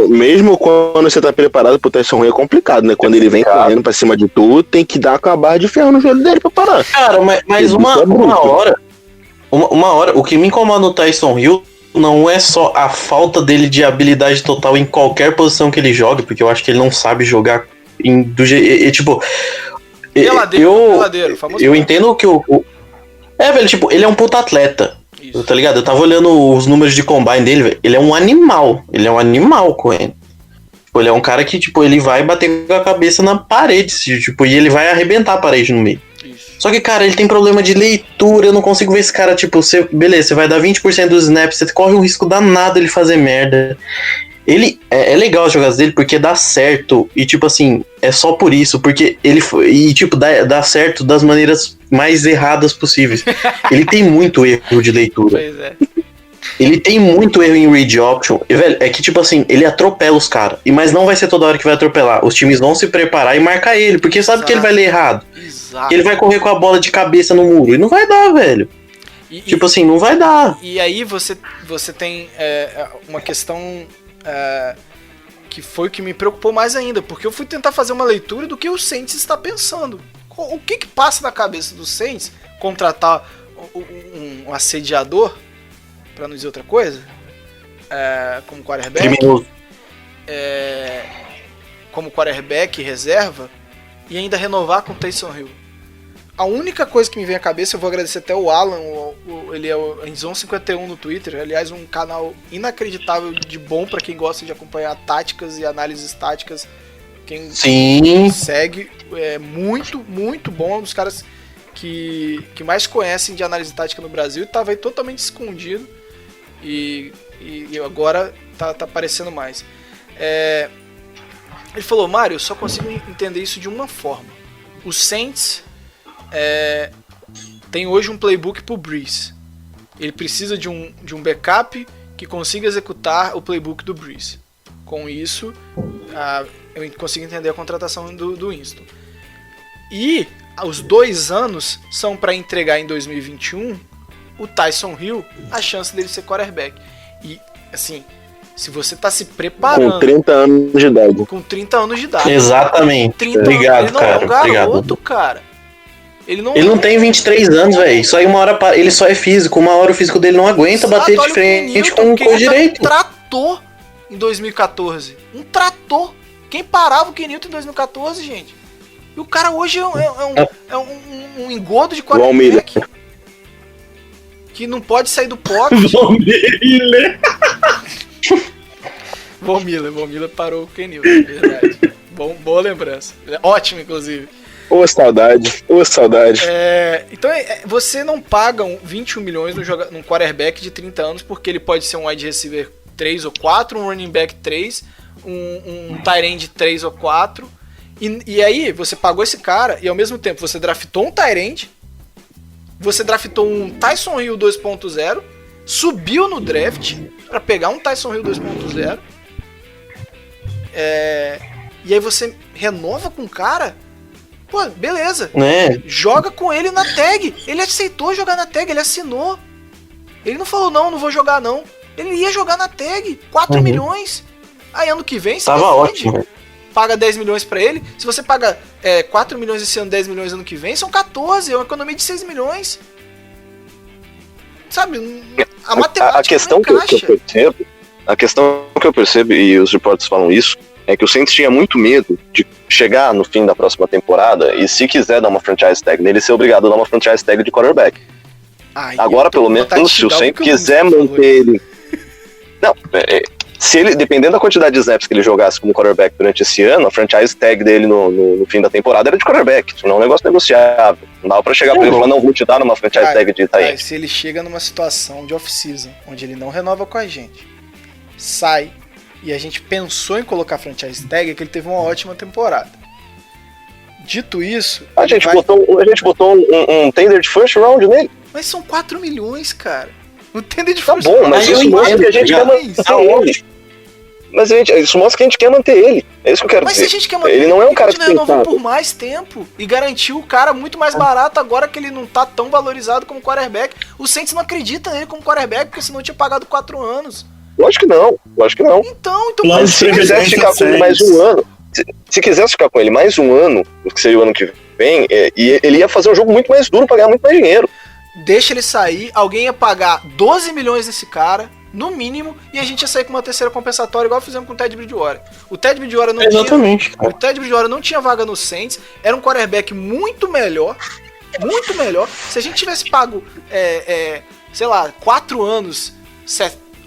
Mesmo quando você tá preparado pro Tyson Hill é complicado, né? Quando ele vem correndo pra cima de tudo, tem que dar com a barra de ferro no joelho dele pra parar. Cara, mas uma hora, o que me incomoda no Tyson Hill não é só a falta dele de habilidade total em qualquer posição que ele joga, porque eu acho que ele não sabe jogar tipo... Peladeiro, famoso. Eu entendo que velho, tipo, ele é um puta atleta. Isso. Tá ligado? Eu tava olhando os números de combine dele, velho. Ele é um animal. Ele é um animal correndo. Tipo, ele é um cara que, tipo, ele vai bater com a cabeça na parede, tipo, e ele vai arrebentar a parede no meio. Isso. Só que, cara, ele tem problema de leitura. Eu não consigo ver esse cara, tipo, beleza, você vai dar 20% dos snaps, você corre um risco danado ele fazer merda. Ele é legal as jogadas dele porque dá certo. E, tipo assim, é só por isso. Porque ele dá certo das maneiras mais erradas possíveis. Ele tem muito erro de leitura. Pois é. Ele tem muito erro em read option. E, velho, é que, tipo assim, ele atropela os caras. Mas não vai ser toda hora que vai atropelar. Os times vão se preparar e marcar ele. Porque sabe que ele vai ler errado. Exato. Que ele vai correr com a bola de cabeça no muro. E não vai dar, velho. Tipo assim, não vai dar. E aí você tem uma questão... que foi o que me preocupou mais ainda, porque eu fui tentar fazer uma leitura do que o Saints está pensando. O que passa na cabeça do Saints contratar um assediador, para não dizer outra coisa, como quarterback, Criminoso. como quarterback reserva, e ainda renovar com o Tyson Hill. A única coisa que me vem à cabeça, eu vou agradecer até o Alan, ele é o Enzon51 no Twitter, aliás, um canal inacreditável de bom para quem gosta de acompanhar táticas e análises táticas. Quem Sim. segue é muito, muito bom, um dos caras que mais conhecem de análise tática no Brasil, e estava aí totalmente escondido e agora tá aparecendo mais. Ele falou, Mário, eu só consigo entender isso de uma forma. O Saints tem hoje um playbook pro Breeze. Ele precisa de um backup que consiga executar o playbook do Breeze. Com isso, eu consigo entender a contratação do Winston. E os 2 anos são para entregar em 2021 o Tyson Hill a chance dele ser quarterback. E assim, Se você tá se preparando. Com 30 anos de idade. Com 30 anos de idade. Exatamente. 30 Obrigado, ele não cara. é um garoto, Obrigado. cara. Ele não tem 23 anos, velho. Só aí uma hora ele só é físico. Uma hora o físico dele não aguenta bater de frente com o direito. Um trator em 2014. Um trator. Quem parava o Kenilton em 2014, gente? E o cara hoje é um engodo de quarterback. Que não pode sair do pocket. Von Miller parou o Kenilton, verdade. Boa lembrança. Ótimo, inclusive. Ô, saudade. Então, você não paga 21 milhões num quarterback de 30 anos porque ele pode ser um wide receiver 3 ou 4, um running back 3, um tight end 3 ou 4. E aí, você pagou esse cara e ao mesmo tempo você draftou um tight end, você draftou um Tyson Hill 2.0, subiu no draft pra pegar um Tyson Hill 2.0. E aí você renova com o cara. Pô, beleza. Joga com ele na tag. Ele aceitou jogar na tag, ele assinou. Ele não falou, não vou jogar não. Ele ia jogar na tag, 4 milhões. Aí ano que vem, você tava ótimo. Paga 10 milhões pra ele. Se você paga 4 milhões esse ano, 10 milhões ano que vem, são 14, é uma economia de 6 milhões. Sabe, a matemática a questão não encaixa. a questão que eu percebo, e os reportes falam isso, é que o Saints tinha muito medo de chegar no fim da próxima temporada e, se quiser dar uma franchise tag nele, ser obrigado a dar uma franchise tag de quarterback. Agora, pelo menos, se o Saints quiser manter ele... Não, se ele, dependendo da quantidade de snaps que ele jogasse como quarterback durante esse ano, a franchise tag dele no fim da temporada era de quarterback. Isso não é um negócio negociável. Não dava pra chegar pra ele e falar, não, vou te dar uma franchise tag de tight end. Se ele chega numa situação de off-season, onde ele não renova com a gente, sai, e a gente pensou em colocar franchise tag, é que ele teve uma ótima temporada. Dito isso... A gente botou um tender de first round nele. Mas são 4 milhões, cara. Um tender de first round. Tá bom, mas isso mostra que a gente quer manter ele. Mas isso mostra que a gente quer manter ele. É isso que eu quero dizer. Mas se a gente quer manter ele, não é um cara que renovou por mais tempo e garantiu o cara muito mais barato agora que ele não tá tão valorizado como quarterback. O Saints não acredita nele como quarterback porque senão tinha pagado 4 anos. Lógico que não. Então mas se quiser ficar com ele mais um ano, se quisesse ficar com ele mais um ano, que seria o ano que vem, ele ia fazer um jogo muito mais duro pra ganhar muito mais dinheiro. Deixa ele sair, alguém ia pagar 12 milhões nesse cara, no mínimo, e a gente ia sair com uma terceira compensatória, igual fizemos com o Ted Bridgewater. O Ted Bridgewater não tinha vaga no Saints, era um quarterback muito melhor. Se a gente tivesse pago, sei lá, 4 anos,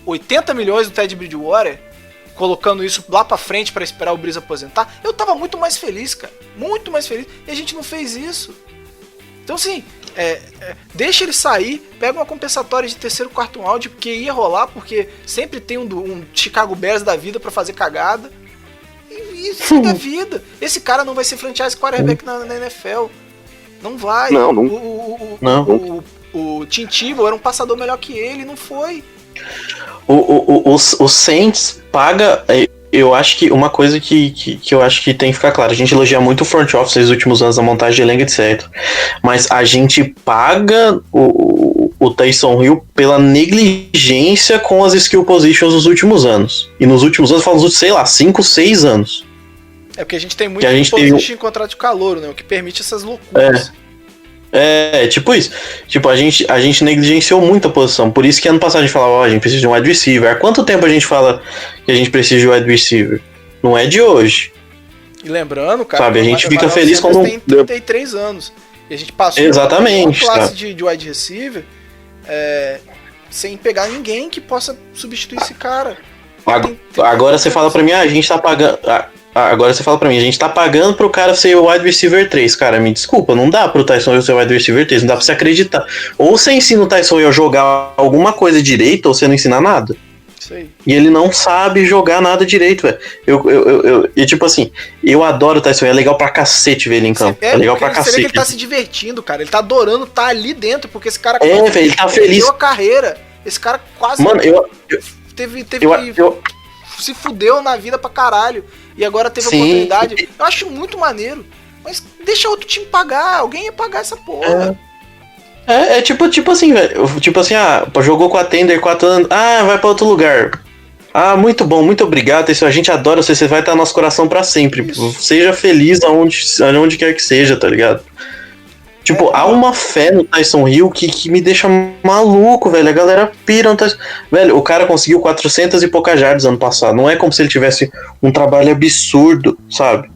80 milhões do Ted Bridgewater, colocando isso lá pra frente pra esperar o Breeze aposentar, eu tava muito mais feliz, cara. Muito mais feliz. E a gente não fez isso. Então, assim, deixa ele sair, pega uma compensatória de terceiro, quarto round, porque ia rolar, porque sempre tem um Chicago Bears da vida pra fazer cagada. E segue a vida. Esse cara não vai ser franchise quarterback na NFL. Não vai. O Tim Tebow era um passador melhor que ele, não foi. O Saints paga. Eu acho que uma coisa que eu acho que tem que ficar claro, a gente elogia muito o front office nos últimos anos, a montagem de elenco, etc. Mas a gente paga o Tyson Hill pela negligência com as skill positions nos últimos anos. E nos últimos anos, falo, sei lá, 5, 6 anos. É porque a gente tem muito position em contrato de calouro, né? O que permite essas loucuras. Tipo isso. Tipo, a gente negligenciou muito a posição. Por isso que ano passado a gente falava, a gente precisa de um wide receiver. Há quanto tempo a gente fala que a gente precisa de um wide receiver? Não é de hoje. E lembrando, cara, sabe, a gente fica feliz quando tem 33 anos. E a gente passou exatamente, uma classe de wide receiver sem pegar ninguém que possa substituir esse cara. Agora você fala pra mim, a gente tá pagando... Agora você fala pra mim, a gente tá pagando pro cara ser o wide receiver 3. Cara, me desculpa, não dá pro Tyson Hill ser o wide receiver 3, não dá pra você acreditar. Ou você ensina o Tyson Hill a jogar alguma coisa direito, ou você não ensina nada. Isso aí. E ele não sabe jogar nada direito, velho. E tipo assim, eu adoro o Tyson Hill, é legal pra cacete ver ele em campo. É legal pra cacete. Você vê que ele tá se divertindo, cara. Ele tá adorando estar ali dentro, porque esse cara velho, ele tá feliz. A carreira. Esse cara quase se fudeu na vida pra caralho. E agora teve a oportunidade. Eu acho muito maneiro. Mas deixa outro time pagar. Alguém ia pagar essa porra. Tipo assim, velho. Tipo assim, jogou com a Tender 4 anos. Vai pra outro lugar. muito bom, muito obrigado, Tyson, a gente adora você vai estar no nosso coração pra sempre. Seja feliz aonde quer que seja, tá ligado? Tipo, há uma fé no Tyson Hill que me deixa maluco, velho. A galera pira no Tyson. Velho, o cara conseguiu 400 e poucas jardas ano passado. Não é como se ele tivesse um trabalho absurdo, sabe?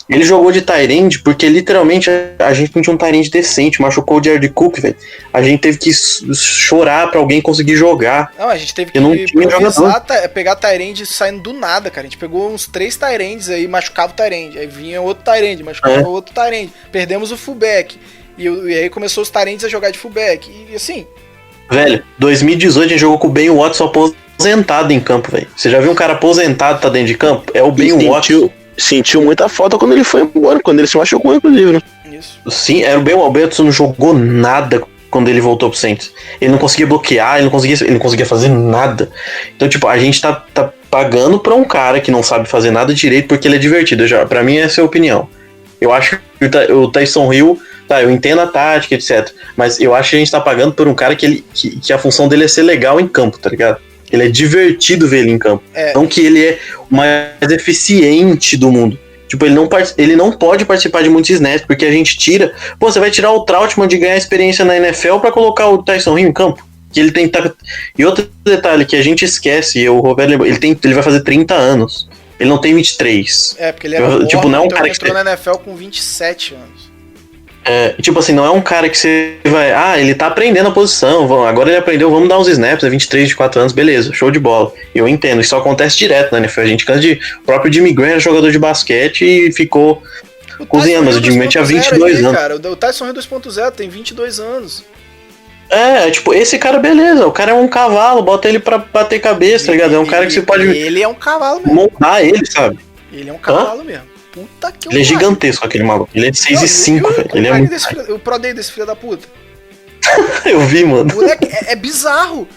Ele jogou de tight end porque literalmente a gente não tinha um tight end decente. Machucou o Jared Cook, velho. A gente teve que chorar pra alguém conseguir jogar. Não, a gente teve que pegar tight end saindo do nada, cara. A gente pegou uns 3 tight ends aí, machucava o tight end. Aí vinha outro tight end, machucava outro tight end. Perdemos o fullback. E aí começou os tight ends a jogar de fullback. E assim... Velho, 2018 a gente jogou com o Ben Watson aposentado em campo, velho. Você já viu um cara aposentado tá dentro de campo? É o Ben Watson. Sentiu muita falta quando ele foi embora, quando ele se machucou, inclusive, né? Isso. Sim, era o Ben Watson, não jogou nada quando ele voltou pro Saints. Ele não conseguia bloquear, ele não conseguia fazer nada. Então, tipo, a gente tá pagando pra um cara que não sabe fazer nada direito porque ele é divertido. Pra mim, essa é a opinião. Eu acho que o Tyson Hill, tá, eu entendo a tática, etc. Mas eu acho que a gente tá pagando por um cara que a função dele é ser legal em campo, tá ligado? Ele é divertido ver ele em campo. Não que ele é o mais eficiente do mundo. Tipo, ele não pode participar de muitos snaps, porque a gente tira... Pô, você vai tirar o Trautmann de ganhar experiência na NFL pra colocar o Tyson Hill em campo? Que ele tem... E outro detalhe que a gente esquece, e o Roberto lembrou, ele vai fazer 30 anos. Ele não tem 23. Porque ele é tipo, não é um então cara ele entrou na NFL com 27 anos. Tipo assim, não é um cara que você vai... ele tá aprendendo a posição, agora ele aprendeu, vamos dar uns snaps, 23, 24 anos, beleza, show de bola. Eu entendo, isso acontece direto na NFL, a gente cansa de... O próprio Jimmy Graham era jogador de basquete e ficou cozinhando, mas o Jimmy Graham tinha 22 anos. Cara, o Tyson Hill 2.0 tem 22 anos. Tipo, esse cara, beleza, o cara é um cavalo, bota ele pra bater cabeça, tá ligado? É um cara que você pode... Ele é um cavalo mesmo. Montar ele, sabe? Ele é um cavalo mesmo. Puta que ele é gigantesco, aquele maluco. Ele é de 6'5", velho. Ele é muito... O Pro Day desse filho da puta. Eu vi, mano. O moleque é bizarro.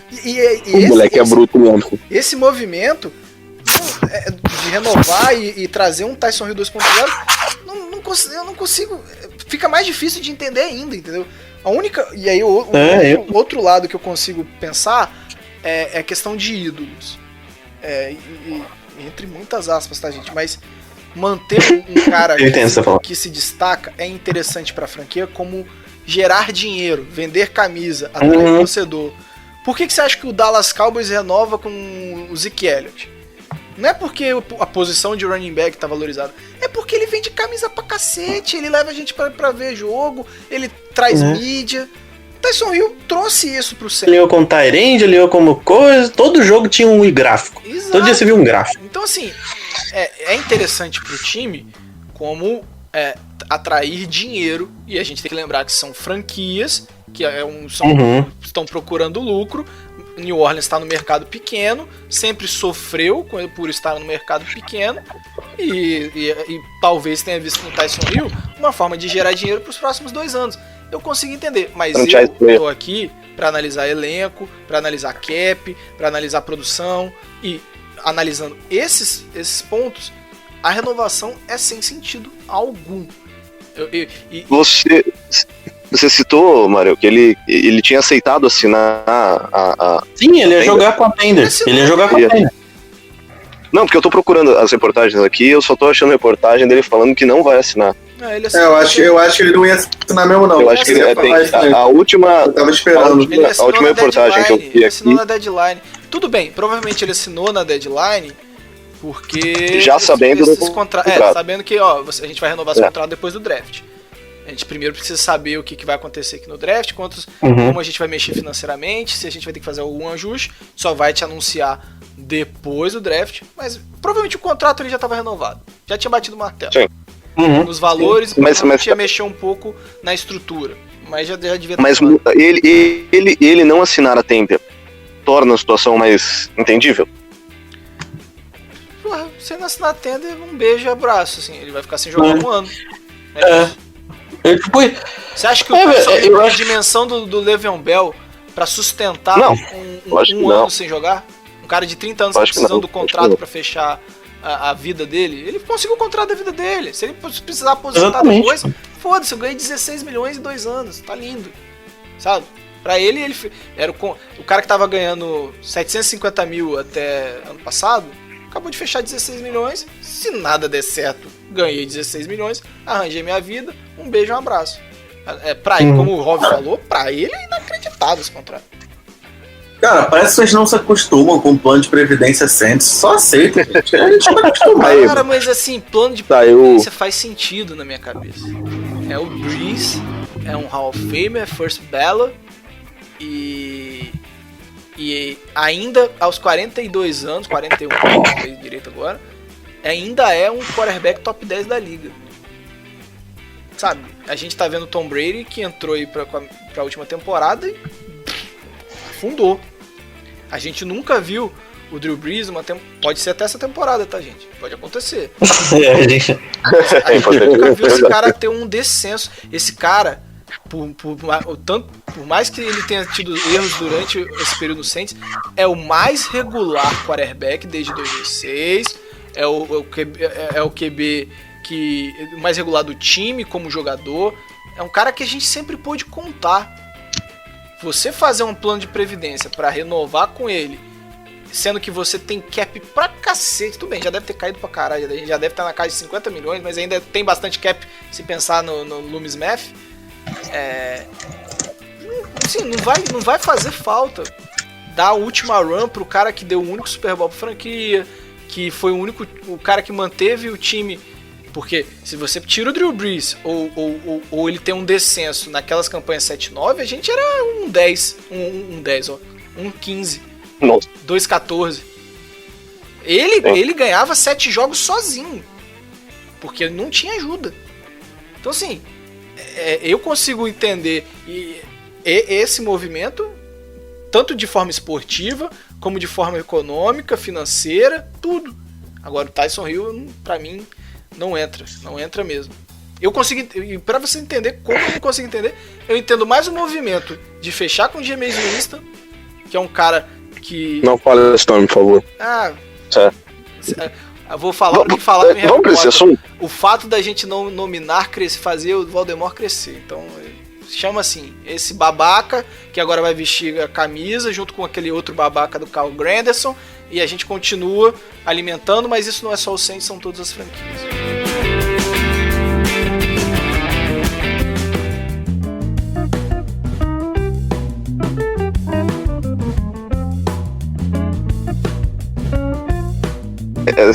O moleque é bruto mesmo. Esse movimento de renovar e trazer um Tyson Hill 2.0, eu não consigo. Fica mais difícil de entender ainda, entendeu? A única. E aí, outro lado que eu consigo pensar é a questão de ídolos. Entre muitas aspas, tá, gente? Mas manter um cara que se destaca é interessante pra franquia como gerar dinheiro, vender camisa, atrair torcedor. Por que você acha que o Dallas Cowboys renova com o Zeke Elliott? Não é porque a posição de running back tá valorizada, é porque ele vende camisa pra cacete, ele leva a gente pra ver jogo, ele traz mídia. Tyson Hill trouxe isso pro Saints. Ele ia com Tyrande, ele ia como coisa, todo jogo tinha um gráfico. Exato. Todo dia você viu um gráfico. Então, assim, é interessante pro time como atrair dinheiro, e a gente tem que lembrar que são franquias, que estão procurando lucro. New Orleans está no mercado pequeno, sempre sofreu por estar no mercado pequeno, e talvez tenha visto no Tyson Hill uma forma de gerar dinheiro para os próximos 2 anos. Eu consigo entender, mas eu tô aqui para analisar elenco, para analisar cap, para analisar produção, e analisando esses pontos, a renovação é sem sentido algum. Você citou, Mário, que ele tinha aceitado assinar Sim, ele ia jogar com a Tender. Ele ia jogar com a Tender. Não, porque eu tô procurando as reportagens aqui, eu só tô achando reportagem dele falando que não vai assinar. Eu acho que ele não ia assinar mesmo, não. Eu acho que ele a última. Eu tava esperando. A útima reportagem que eu vi aqui. Ele assinou na deadline. Tudo bem, provavelmente ele assinou na deadline porque. Já sabendo do contrato. Sabendo que a gente vai renovar esse contrato depois do draft. A gente primeiro precisa saber o que vai acontecer aqui no draft, como a gente vai mexer financeiramente, se a gente vai ter que fazer algum ajuste, só vai te anunciar depois do draft, mas provavelmente o contrato ele já estava renovado, já tinha batido o martelo. Sim. Nos valores, mas tinha mexer um pouco na estrutura, mas já devia ter. Mas ele não assinar a Tender torna a situação mais entendível? Se não assinar a Tender, um beijo e abraço, assim, ele vai ficar sem jogar um ano. Você acha que a dimensão do Le'Veon Bell pra sustentar um ano sem jogar? Um cara de 30 anos precisando do contrato pra fechar a vida dele, ele conseguiu o contrato da vida dele. Se ele precisar aposentar depois, foda-se, eu ganhei 16 milhões em 2 anos, tá lindo, sabe? Pra ele era o cara que tava ganhando 750 mil até ano passado, acabou de fechar 16 milhões. Se nada der certo, ganhei 16 milhões, arranjei minha vida, um beijo, um abraço. Pra ele, como o Rob falou, pra ele é inacreditável esse contrato. Cara, parece que vocês não se acostumam com o plano de previdência Saints. Só aceita, gente. A gente tá acostumado. Cara, mas assim, plano de previdência faz sentido na minha cabeça. É o Breeze, é um Hall of Famer, é First Ballot, e ainda aos 42 anos, 41, não sei direito agora, ainda é um quarterback top 10 da liga. Sabe, a gente tá vendo o Tom Brady, que entrou aí pra última temporada e afundou. A gente nunca viu o Drew Brees pode ser até essa temporada, tá, gente? Pode acontecer. A gente nunca viu esse cara ter um descenso. Esse cara, por mais que ele tenha tido erros durante esse período no Saints, é o mais regular quarterback desde 2006. É o QB o mais regular do time como jogador. É um cara que a gente sempre pôde contar. Você fazer um plano de previdência pra renovar com ele, sendo que você tem cap pra cacete, tudo bem, já deve ter caído pra caralho, já deve estar na casa de 50 milhões, mas ainda tem bastante cap se pensar no Loomis Math. Assim, não vai fazer falta dar a última run pro cara que deu o único Super Bowl pra franquia, que foi o cara que manteve o time. Porque se você tira o Drew Brees ou ele tem um descenso naquelas campanhas 7-9, a gente era um 10, um 15, 2-14. Ele ganhava 7 jogos sozinho, porque não tinha ajuda. Então assim, eu consigo entender esse movimento, tanto de forma esportiva, como de forma econômica, financeira, tudo. Agora o Tyson Hill, pra mim, não entra mesmo. Eu consigo, e pra você entender como eu não consigo entender, eu entendo mais o movimento de fechar com o Jameis Winston, que é um cara que... Não fale esse nome, por favor. Eu vou falar o que falar. Vamos pra esse assunto? O fato da gente não nominar, fazer o Voldemort crescer. Então, chama assim, esse babaca, que agora vai vestir a camisa, junto com aquele outro babaca do Carl Granderson, e a gente continua alimentando, mas isso não é só o Saints, são todas as franquias.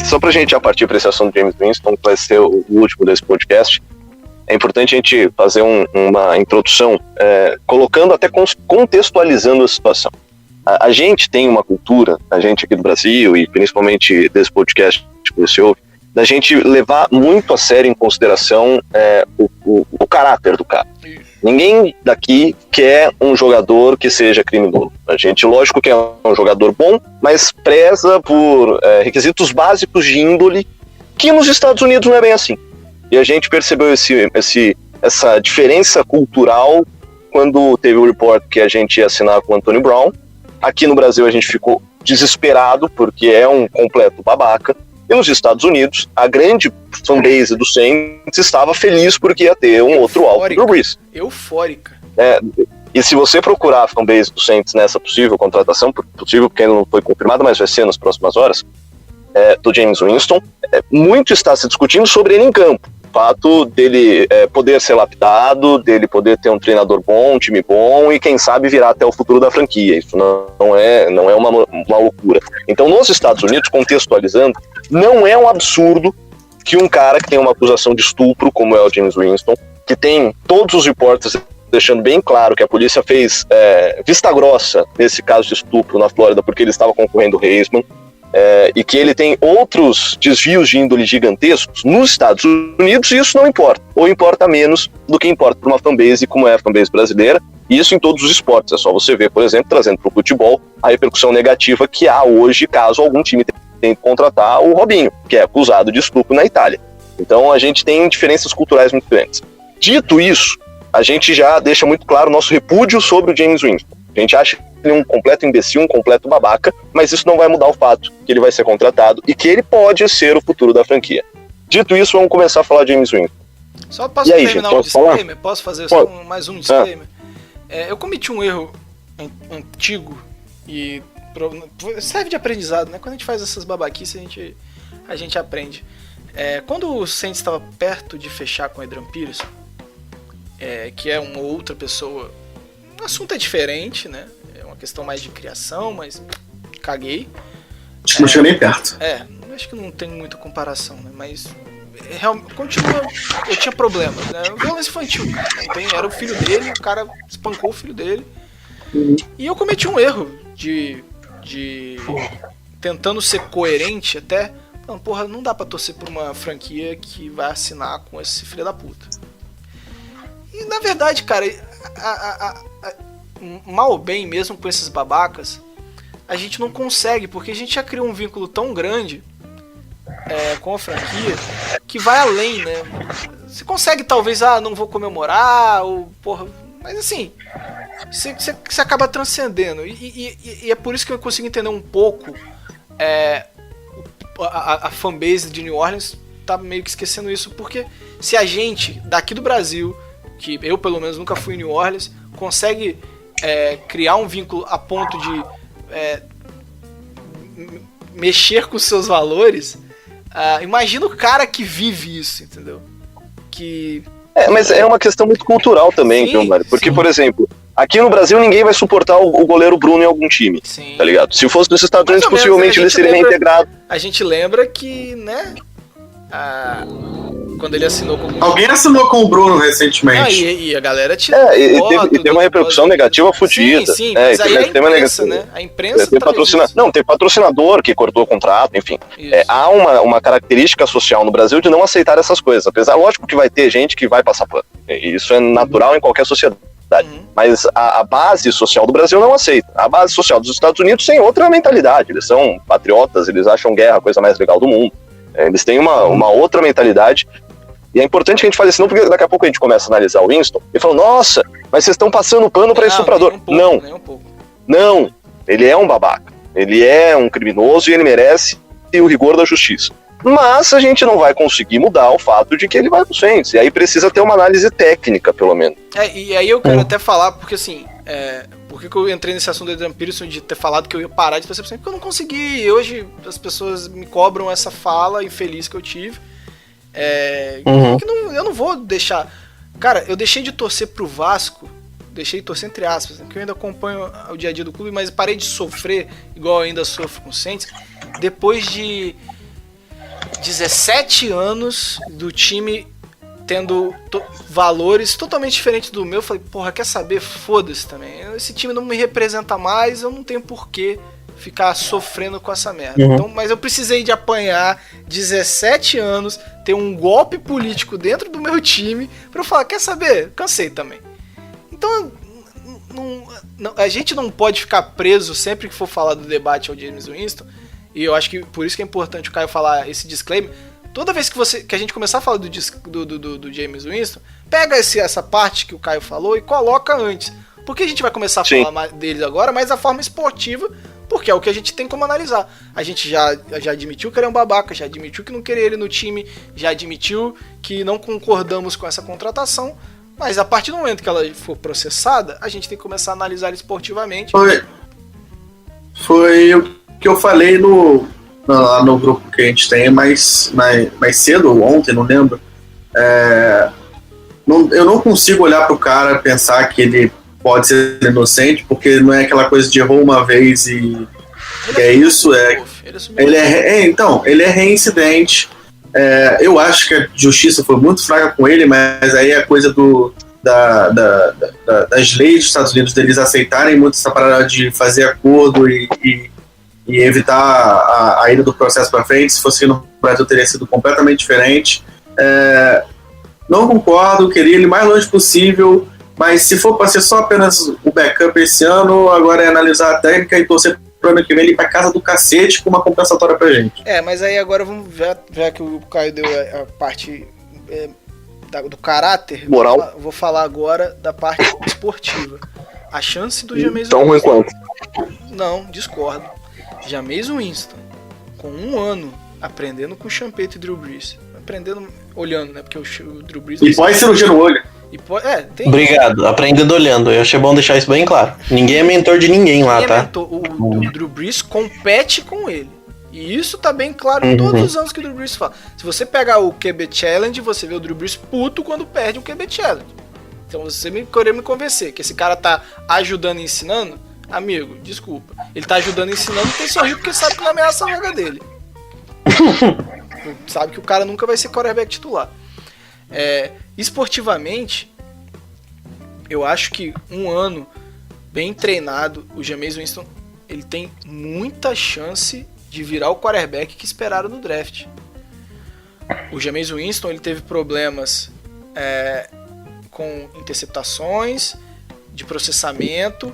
Só pra gente já partir para esse assunto do Jameis Winston, que vai ser o último desse podcast, é importante a gente fazer uma introdução, colocando, até contextualizando a situação. A gente tem uma cultura, a gente aqui do Brasil, e principalmente desse podcast que você ouve, da gente levar muito a sério em consideração o caráter do cara. Ninguém daqui quer um jogador que seja criminoso. A gente, lógico, que é um jogador bom, mas preza por requisitos básicos de índole, que nos Estados Unidos não é bem assim. E a gente percebeu essa diferença cultural quando teve o report que a gente ia assinar com o Antonio Brown. Aqui no Brasil a gente ficou desesperado, porque é um completo babaca. E nos Estados Unidos, a grande fanbase do Saints estava feliz porque ia ter um outro alvo do Brees. Eufórica. E se você procurar a fanbase do Saints nessa possível contratação, possível porque ainda não foi confirmada, mas vai ser nas próximas horas, do Jameis Winston, muito está se discutindo sobre ele em campo. O fato dele poder ser lapidado, dele poder ter um treinador bom, um time bom e quem sabe virar até o futuro da franquia. Isso não é uma loucura. Então, nos Estados Unidos, contextualizando, não é um absurdo que um cara que tem uma acusação de estupro, como é o Jameis Winston, que tem todos os reportes deixando bem claro que a polícia fez vista grossa nesse caso de estupro na Flórida porque ele estava concorrendo ao Heisman, e que ele tem outros desvios de índole gigantescos nos Estados Unidos, isso não importa, ou importa menos do que importa para uma fanbase como é a fanbase brasileira, e isso em todos os esportes. É só você ver, por exemplo, trazendo para o futebol, a repercussão negativa que há hoje caso algum time tenha que contratar o Robinho, que é acusado de estupro na Itália. Então a gente tem diferenças culturais muito grandes. Dito isso, a gente já deixa muito claro o nosso repúdio sobre o Jameis Winston. A gente acha ele um completo imbecil, um completo babaca, mas isso não vai mudar o fato que ele vai ser contratado e que ele pode ser o futuro da franquia. Dito isso, vamos começar a falar de Jameis Winston. Só posso terminar um disclaimer? Posso fazer só mais um disclaimer? Eu cometi um erro antigo e serve de aprendizado, né? Quando a gente faz essas babaquices, a gente aprende. Quando o Saints estava perto de fechar com o Adrian Peterson, que é uma outra pessoa, o assunto é diferente, né? É uma questão mais de criação, mas caguei. Acho que não chega nem perto. Acho que não tem muita comparação, né? Mas realmente continua. Eu tinha problemas, né? Violência infantil, cara. Era o filho dele, o cara espancou o filho dele. E eu cometi um erro de tentando ser coerente até. Falando, porra, não dá pra torcer por uma franquia que vai assinar com esse filho da puta. E na verdade, cara, mal ou bem, mesmo com esses babacas, a gente não consegue, porque a gente já criou um vínculo tão grande com a franquia que vai além, né? Você consegue talvez, não vou comemorar, ou porra, mas assim, você acaba transcendendo. E é por isso que eu consigo entender um pouco a fanbase de New Orleans tá meio que esquecendo isso, porque se a gente daqui do Brasil, que eu pelo menos nunca fui em New Orleans, consegue criar um vínculo a ponto de mexer com seus valores, imagina o cara que vive isso, entendeu? Mas é uma questão muito cultural também, sim, viu, Mário? Porque, sim. por exemplo, aqui no Brasil ninguém vai suportar o goleiro Bruno em algum time, Sim. tá ligado? Se fosse nos Estados Mais Unidos, ou menos, possivelmente né? ele seria reintegrado. A gente lembra que, né, quando ele assinou com o Alguém assinou com o Bruno recentemente. e a galera tira E teve uma repercussão negativa fodida. Sim, mas aí a imprensa, né? A imprensa teve patrocinador que cortou o contrato, enfim. Há uma característica social no Brasil de não aceitar essas coisas. Apesar, lógico que vai ter gente que vai passar pano. Isso é natural em qualquer sociedade. Mas a base social do Brasil não aceita. A base social dos Estados Unidos tem outra mentalidade. Eles são patriotas, eles acham guerra a coisa mais legal do mundo. Eles têm uma outra mentalidade. E é importante que a gente faça isso, não, porque daqui a pouco a gente começa a analisar o Winston e fala, nossa, mas vocês estão passando pano pra estuprador. Nem um pouco. Não, ele é um babaca. Ele é um criminoso e ele merece o rigor da justiça. Mas a gente não vai conseguir mudar o fato de que ele vai pro Saints. E aí precisa ter uma análise técnica, pelo menos. E aí eu quero até falar, porque assim, por que eu entrei nesse assunto do Adrian Peterson de ter falado que eu ia parar de torcer pro Saints? Porque eu não consegui. E hoje as pessoas me cobram essa fala infeliz que eu tive. Eu não vou deixar. Cara, eu deixei de torcer pro Vasco, deixei de torcer entre aspas, porque eu ainda acompanho o dia a dia do clube, mas parei de sofrer igual eu ainda sofro com o Saints depois de 17 anos do time tendo valores totalmente diferentes do meu. Eu falei, porra, quer saber? Foda-se também. Esse time não me representa mais, eu não tenho porquê ficar sofrendo com essa merda. Então, mas eu precisei de apanhar 17 anos, ter um golpe político dentro do meu time pra eu falar, quer saber? Cansei também. Então, a gente não pode ficar preso sempre que for falar do debate ao James Winston, e eu acho que por isso que é importante o Caio falar esse disclaimer. Toda vez que a gente começar a falar do James Winston, pega essa parte que o Caio falou e coloca antes. Porque a gente vai começar a falar dele agora, mas da forma esportiva, porque é o que a gente tem como analisar. A gente já admitiu que ele é um babaca, já admitiu que não queria ele no time, já admitiu que não concordamos com essa contratação, mas a partir do momento que ela for processada, a gente tem que começar a analisar esportivamente. Foi o que eu falei lá no grupo que a gente tem mais cedo, ou ontem, não lembro. Eu não consigo olhar pro cara e pensar que ele pode ser inocente, porque não é aquela coisa de errou uma vez e isso. Ele é reincidente. Eu acho que a justiça foi muito fraca com ele, mas aí é coisa das leis dos Estados Unidos, deles aceitarem muito essa parada de fazer acordo e evitar a ida do processo para frente. Se fosse no Brasil, teria sido completamente diferente. Não concordo, queria ele mais longe possível, mas se for para ser só apenas o backup esse ano, agora é analisar a técnica e torcer pro ano que vem ele ir pra casa do cacete com uma compensatória pra gente. Mas aí agora vamos ver, já que o Caio deu a parte do caráter moral, vou falar agora da parte esportiva. A chance do Jameis Winston. Tão ruim quanto? Não, discordo. Jameis Winston, com 1 ano aprendendo com o Champeito e Drew Brees, olhando, né? Porque o Drew Brees. E pós cirurgia no olho. Tem Obrigado, aprendendo olhando. Eu achei bom deixar isso bem claro. Ninguém é mentor de ninguém lá, tá? O Drew Brees compete com ele. E isso tá bem claro em todos os anos que o Drew Brees fala. Se você pegar o QB Challenge, você vê o Drew Brees puto quando perde um QB Challenge. Então você querer me convencer que esse cara tá ajudando e ensinando, amigo, desculpa. Ele tá ajudando e ensinando e tem sorriso porque sabe que não ameaça a vaga dele. Sabe que o cara nunca vai ser quarterback titular. Esportivamente, eu acho que um ano bem treinado, o Jameis Winston, ele tem muita chance de virar o quarterback que esperaram no draft. O Jameis Winston, ele teve problemas com interceptações, de processamento,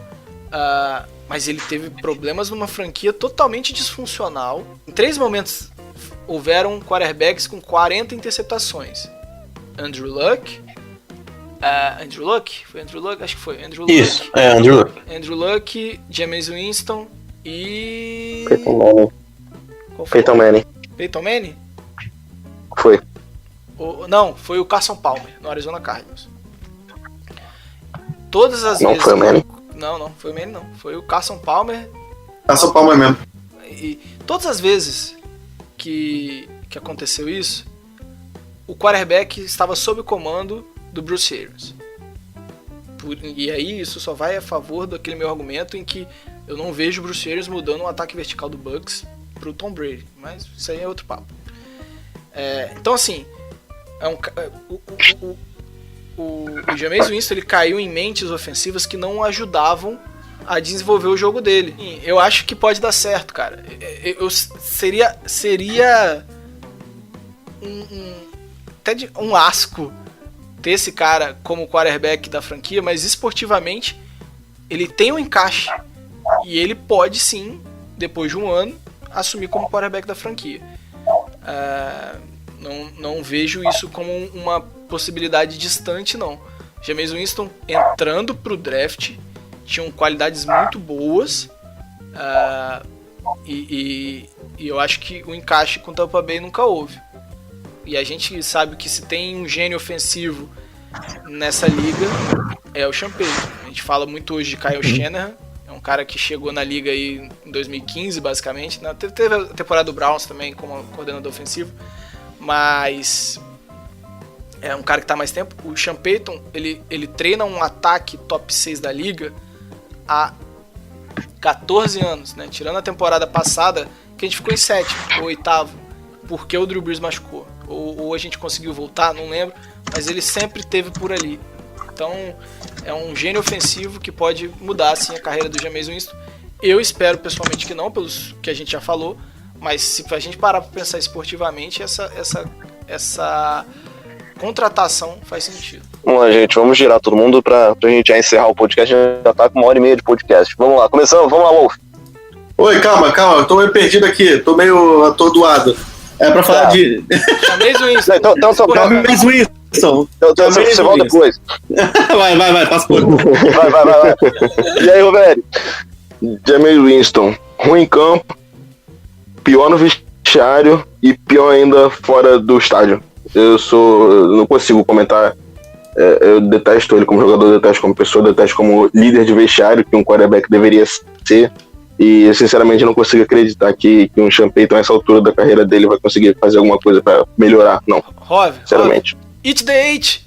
mas ele teve problemas numa franquia totalmente disfuncional. Em 3 momentos houveram quarterbacks com 40 interceptações. Andrew Luck? Foi Andrew Luck? Acho que foi. Andrew Isso, Luck. Andrew Luck. Andrew Luck, Jameis Winston e... Peyton Manning. Qual foi? Peyton Manning. Peyton Manning? Foi. Não, foi o Carson Palmer, no Arizona Cardinals. Todas as Não vezes... foi o Manning. Não foi o Manning, não. Foi o Carson Palmer. Carson Palmer mesmo. E todas as vezes que aconteceu isso, o quarterback estava sob o comando do Bruce Arians. E aí isso só vai a favor daquele meu argumento em que eu não vejo o Bruce Arians mudando o ataque vertical do Bucs pro Tom Brady, mas isso aí é outro papo. Então assim, o Jameis Winston, ele caiu em mentes ofensivas que não ajudavam a desenvolver o jogo dele. Eu acho que pode dar certo, cara. Seria até um asco ter esse cara como quarterback da franquia, mas esportivamente ele tem um encaixe e ele pode sim, depois de um ano, assumir como quarterback da franquia. Não vejo isso como uma possibilidade distante, não. Jameis Winston entrando pro draft tinham qualidades muito boas, e eu acho que o encaixe com o Tampa Bay nunca houve. E a gente sabe que se tem um gênio ofensivo nessa liga é o Sean Payton. A gente fala muito hoje de Kyle Shanahan, é um cara que chegou na liga aí em 2015 basicamente, teve a temporada do Browns também como coordenador ofensivo, mas é um cara que está mais tempo. O Sean Payton, ele treina um ataque top 6 da liga há 14 anos, né? Tirando a temporada passada, que a gente ficou em 7º ou 8º, porque o Drew Brees machucou. Ou a gente conseguiu voltar, não lembro, mas ele sempre esteve por ali. Então, é um gênio ofensivo que pode mudar, assim, a carreira do Jameis Winston. Eu espero, pessoalmente, que não, pelos que a gente já falou, mas se a gente parar para pensar esportivamente, essa contratação faz sentido. Vamos lá, gente, vamos girar todo mundo pra gente já encerrar o podcast. Já tá com 1h30 de podcast. Vamos lá, começando, vamos lá, Wolf. Oi, calma, eu tô meio perdido aqui, tô meio atordoado. É pra falar de... Jameis Winston. Jameis Winston. Você volta depois. Vai, passa por. Vai. E aí, Roberto? Jameis Winston, ruim em campo, pior no vestiário e pior ainda fora do estádio. Eu não consigo comentar. Eu detesto ele como jogador, detesto como pessoa, detesto como líder de vestiário que um quarterback deveria ser. E eu sinceramente não consigo acreditar que um Sean Payton, nessa altura da carreira dele, vai conseguir fazer alguma coisa pra melhorar. Não. Sinceramente. Eat the H.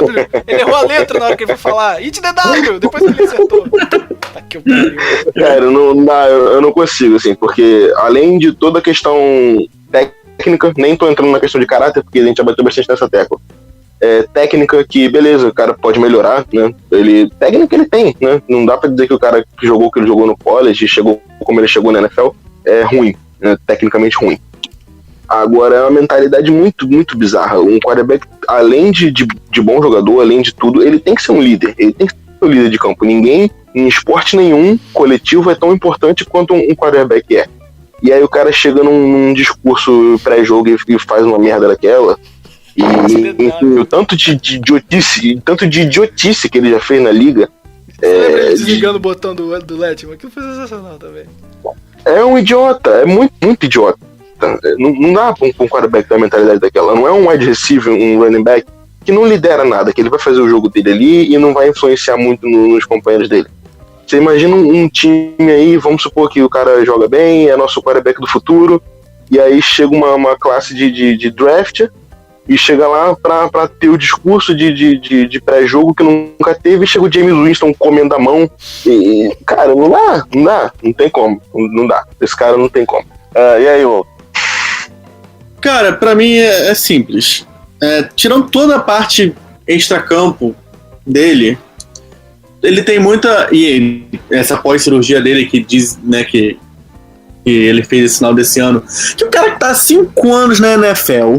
W. Ele errou a letra na hora que ele foi falar. Eat the W. Depois ele acertou. Tá que eu pariu. Cara, eu não consigo, assim, porque além de toda a questão técnica, nem tô entrando na questão de caráter, porque a gente já bateu bastante nessa tecla. Técnica que, beleza, o cara pode melhorar, né? Técnica ele tem, né? Não dá pra dizer que o cara que jogou o que ele jogou no college, chegou como ele chegou na NFL, é ruim, né? Tecnicamente ruim. Agora é uma mentalidade muito, muito bizarra. Um quarterback, além de bom jogador, além de tudo, ele tem que ser um líder. Ele tem que ser um líder de campo. Ninguém, em esporte nenhum, coletivo é tão importante quanto um quarterback é. E aí o cara chega num discurso pré-jogo e faz uma merda daquela. E enfim, o tanto de idiotice que ele já fez na liga. Ele desligando o botão do Letman, aquilo foi sensacional também. É um idiota, é muito, muito idiota. Não dá pra um quarterback ter uma mentalidade daquela. Não é um wide receiver, um running back que não lidera nada, que ele vai fazer o jogo dele ali e não vai influenciar muito nos companheiros dele. Você imagina um time aí, vamos supor que o cara joga bem, é nosso quarterback do futuro, e aí chega uma classe de draft e chega lá pra ter o discurso de pré-jogo que nunca teve, e chega o James Winston comendo a mão, e cara, não tem como, não dá, esse cara não tem como. E aí, ô? Cara, pra mim é simples. Tirando toda a parte extracampo dele, ele tem muita. E essa pós-cirurgia dele que diz, né, que ele fez esse final desse ano. Que o cara que tá há 5 anos na NFL.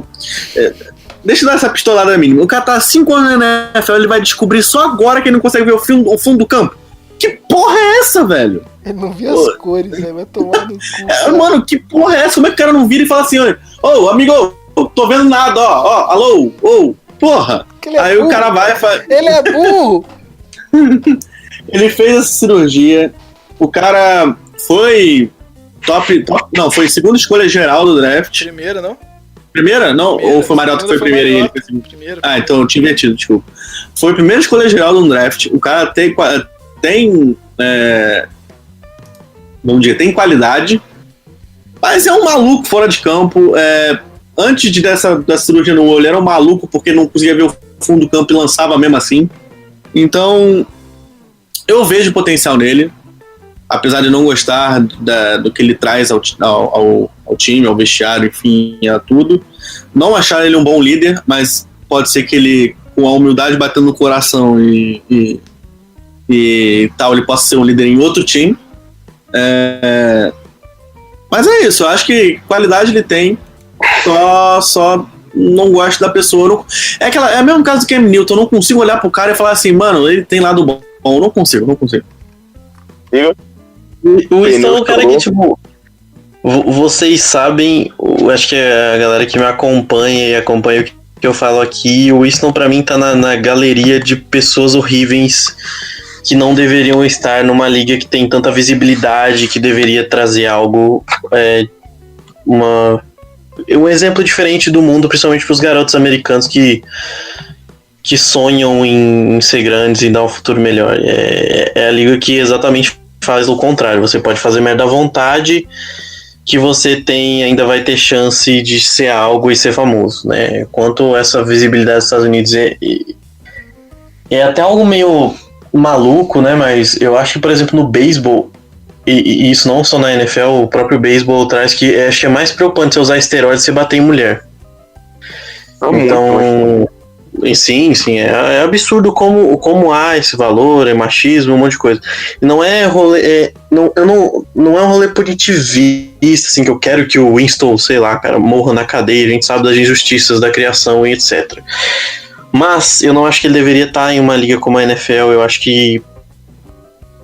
Deixa eu dar essa pistolada mínima. O cara tá há 5 anos na NFL, ele vai descobrir só agora que ele não consegue ver o fundo do campo. Que porra é essa, velho? Ele não viu as cores, né? Vai tomar no cu. Mano, que porra é essa? Como é que o cara não vira e fala assim, ô, amigo, tô vendo nada, ó, alô, porra. Aí burro. O cara vai e fala... Ele é burro! Ele fez essa cirurgia, o cara foi top, não, foi segunda escolha geral do draft. Primeira, não? Primeira? Não? Ou foi Mariota que foi primeira e ele foi segunda? Primeira. Ah, então eu tinha invertido, desculpa. Foi a primeira escolha geral do draft, o cara tem vamos dizer, tem qualidade, mas é um maluco fora de campo. Antes dessa cirurgia no olho, era um maluco porque não conseguia ver o fundo do campo e lançava mesmo assim. Então, eu vejo potencial nele, apesar de não gostar do que ele traz ao time, ao vestiário, enfim, a tudo. Não achar ele um bom líder, mas pode ser que ele, com a humildade batendo no coração e tal, ele possa ser um líder em outro time. Mas é isso, eu acho que qualidade ele tem, só não gosto da pessoa. É o mesmo caso do Cam Newton, eu não consigo olhar pro cara e falar assim, mano, ele tem lado bom. Eu não consigo. O Winston é um cara que, tipo, vocês sabem, acho que a galera que me acompanha e acompanha o que eu falo aqui, o Winston pra mim tá na galeria de pessoas horríveis que não deveriam estar numa liga que tem tanta visibilidade, que deveria trazer algo, um exemplo diferente do mundo, principalmente para os garotos americanos que sonham em ser grandes e dar um futuro melhor. É a liga que exatamente faz o contrário. Você pode fazer merda à vontade, que você ainda vai ter chance de ser algo e ser famoso, né? Quanto essa visibilidade dos Estados Unidos é até algo meio maluco, né? Mas eu acho que, por exemplo, no beisebol, e isso não só na NFL, o próprio beisebol traz que acho que é mais preocupante você usar esteroides e você bater em mulher. Então, sim, é absurdo como há esse valor, é machismo, um monte de coisa. Não é rolê, não é um rolê punitivista, assim, que eu quero que o Winston, sei lá, cara, morra na cadeia, a gente sabe das injustiças da criação e etc. Mas eu não acho que ele deveria estar em uma liga como a NFL. Eu acho que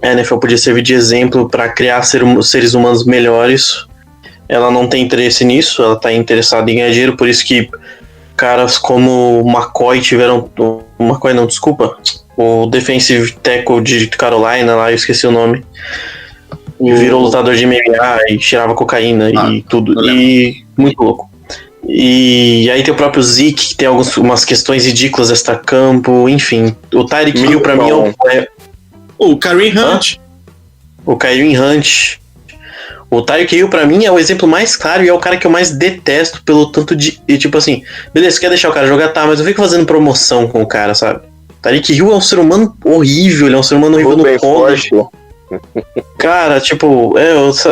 a NFL podia servir de exemplo para criar seres humanos melhores. Ela não tem interesse nisso, ela está interessada em ganhar dinheiro, por isso que caras como o McCoy o defensive tackle de Carolina lá, eu esqueci o nome, e virou lutador de MMA e cheirava cocaína e tudo, e muito louco. E aí tem o próprio Zeke, que tem umas questões ridículas extra-campo, enfim. O Tyreek Hill pra mim o Kareem Hunt. O Kareem Hunt. O Tyreek Hill pra mim é o exemplo mais claro e é o cara que eu mais detesto pelo tanto de... E tipo assim, beleza, quer deixar o cara jogar? Tá, mas eu fico fazendo promoção com o cara, sabe? Tyreek Hill é um ser humano horrível, ele é um ser humano horrível no college. Cara, tipo,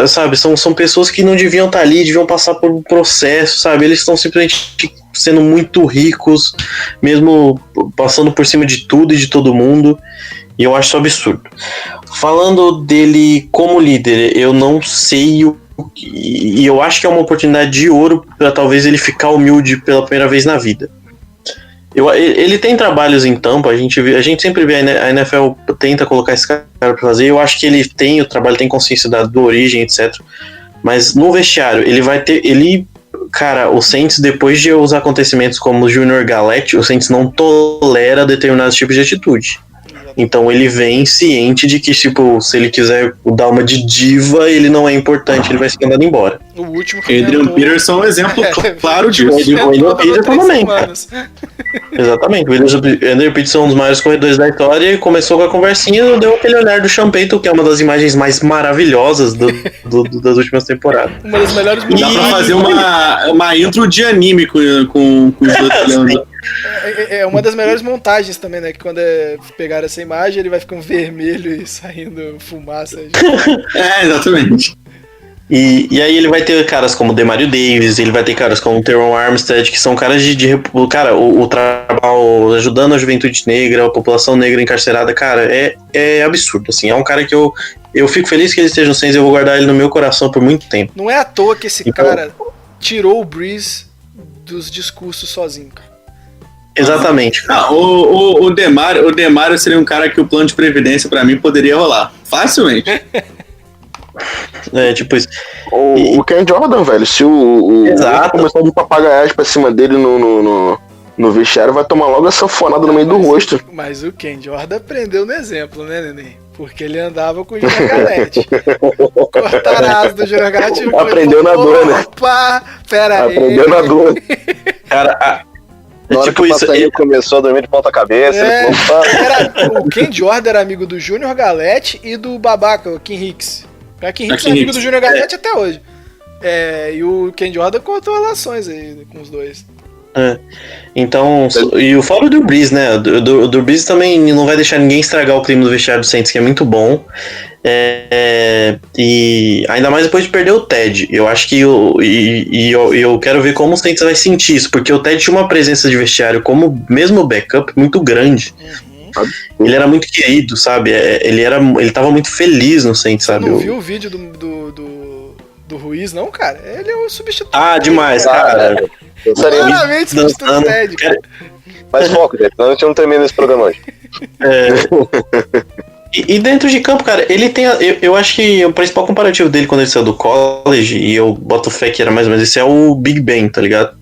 sabe, são pessoas que não deviam estar ali, deviam passar por um processo, sabe? Eles estão simplesmente sendo muito ricos, mesmo passando por cima de tudo e de todo mundo, e eu acho isso absurdo. Falando dele como líder, eu não sei e eu acho que é uma oportunidade de ouro para talvez ele ficar humilde pela primeira vez na vida. Ele tem trabalhos em Tampa, a gente sempre vê a NFL tenta colocar esse cara pra fazer, eu acho que ele tem o trabalho, tem consciência da origem, etc. Mas no vestiário, ele vai ter... Cara, o Saints, depois de os acontecimentos como o Junior Galette, o Saints não tolera determinados tipos de atitude. Então ele vem ciente de que, tipo, se ele quiser dar uma de diva, ele não é importante, ele vai ser mandado embora. O último que Adrian Peterson é um exemplo claro disso. O Adrian Peterson também, cara. Exatamente, o Adrian Peterson é um dos maiores corredores da história e começou com a conversinha, deu aquele olhar do Champeito, que é uma das imagens mais maravilhosas das últimas temporadas. Uma das melhores Dá pra fazer uma intro de anime com os dois olhando. É uma das melhores montagens também, né? Que quando pegar essa imagem, ele vai ficando vermelho e saindo fumaça. Exatamente. E aí ele vai ter caras como Demario Davis, ele vai ter caras como o Teron Armstead, que são caras cara, o trabalho ajudando a juventude negra, a população negra encarcerada, cara, é absurdo, assim, é um cara que eu fico feliz que ele esteja no Saints e eu vou guardar ele no meu coração por muito tempo. Não é à toa que esse cara tirou o Breeze dos discursos sozinho, cara. Exatamente. Cara. O Demario seria um cara que o plano de previdência pra mim poderia rolar. Facilmente. É, tipo isso. O Ken Jordan, velho, se o Exato. começar de papagaiagem pra cima dele no vestiário, vai tomar logo essa fonada no meio do rosto. Mas o Ken Jordan aprendeu no exemplo, né, Neném? Porque ele andava com o Júnior Galete. Cortaram a asa do Júnior Galete. Aprendeu na dor, né? Opa, pera aí. Aprendeu na dor. Cara, Na hora tipo que o isso, passarinho começou a dormir de ponta cabeça, ele falou, o Ken Jordan era amigo do Júnior Galete e do babaca, o Kim Hicks. O Kim Hicks é amigo do Júnior Galete até hoje. E o Ken Jordan cortou relações aí com os dois. Então, e o fora do Breeze, né? O do Breeze também não vai deixar ninguém estragar o clima do vestiário do Saints, que é muito bom. E ainda mais depois de perder o Ted. Eu acho que eu quero ver como o Saints vai sentir isso, porque o Ted tinha uma presença de vestiário como mesmo backup muito grande. Ele era muito querido, sabe? Ele tava muito feliz no Saints, sabe? Você não viu o vídeo do Ruiz, não, cara? Ele é o substituto. Demais, cara. Claramente substituto do Ted, cara. Mas foco, gente, senão a gente não termina esse programa hoje. E dentro de campo, cara, ele tem. Eu acho que o principal comparativo dele quando ele saiu do college, e eu boto fé que era mais ou menos esse, é o Big Ben, tá ligado?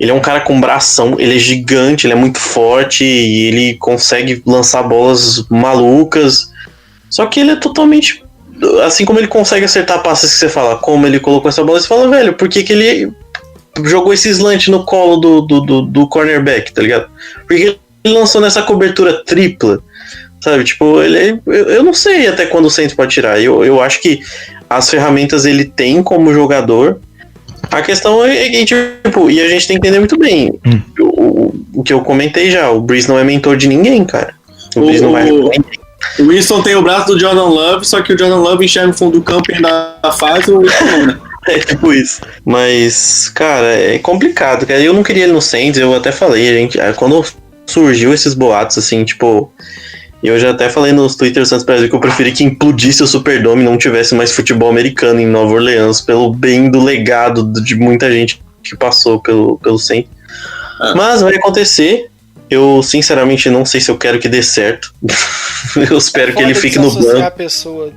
Ele é um cara com bração, ele é gigante, ele é muito forte e ele consegue lançar bolas malucas. Só que ele é totalmente. Assim como ele consegue acertar passes que você fala, como ele colocou essa bola, você fala, velho, por que ele jogou esse slant no colo do cornerback, tá ligado? Porque ele lançou nessa cobertura tripla, sabe? Tipo, eu não sei até quando o Saints pode tirar. Eu acho que as ferramentas ele tem como jogador. A questão é que, tipo, e a gente tem que entender muito bem o que eu comentei já, o Breeze não é mentor de ninguém, cara. O Breeze não vai mentor ninguém. O Winston tem o braço do Jordan Love, só que o Jordan Love enxerga o fundo do campo e ainda faz o Winston não, né? É tipo isso. Mas, cara, é complicado, cara. Eu não queria ele no Saints, eu até falei, gente, quando surgiu esses boatos, assim, tipo, eu já até falei nos Twitter do Santos Brasil que eu preferi que implodisse o Superdome e não tivesse mais futebol americano em Nova Orleans, pelo bem do legado de muita gente que passou pelo Saints. Mas vai acontecer. Eu, sinceramente, não sei se eu quero que dê certo. Eu espero que ele fique no banco. A pessoa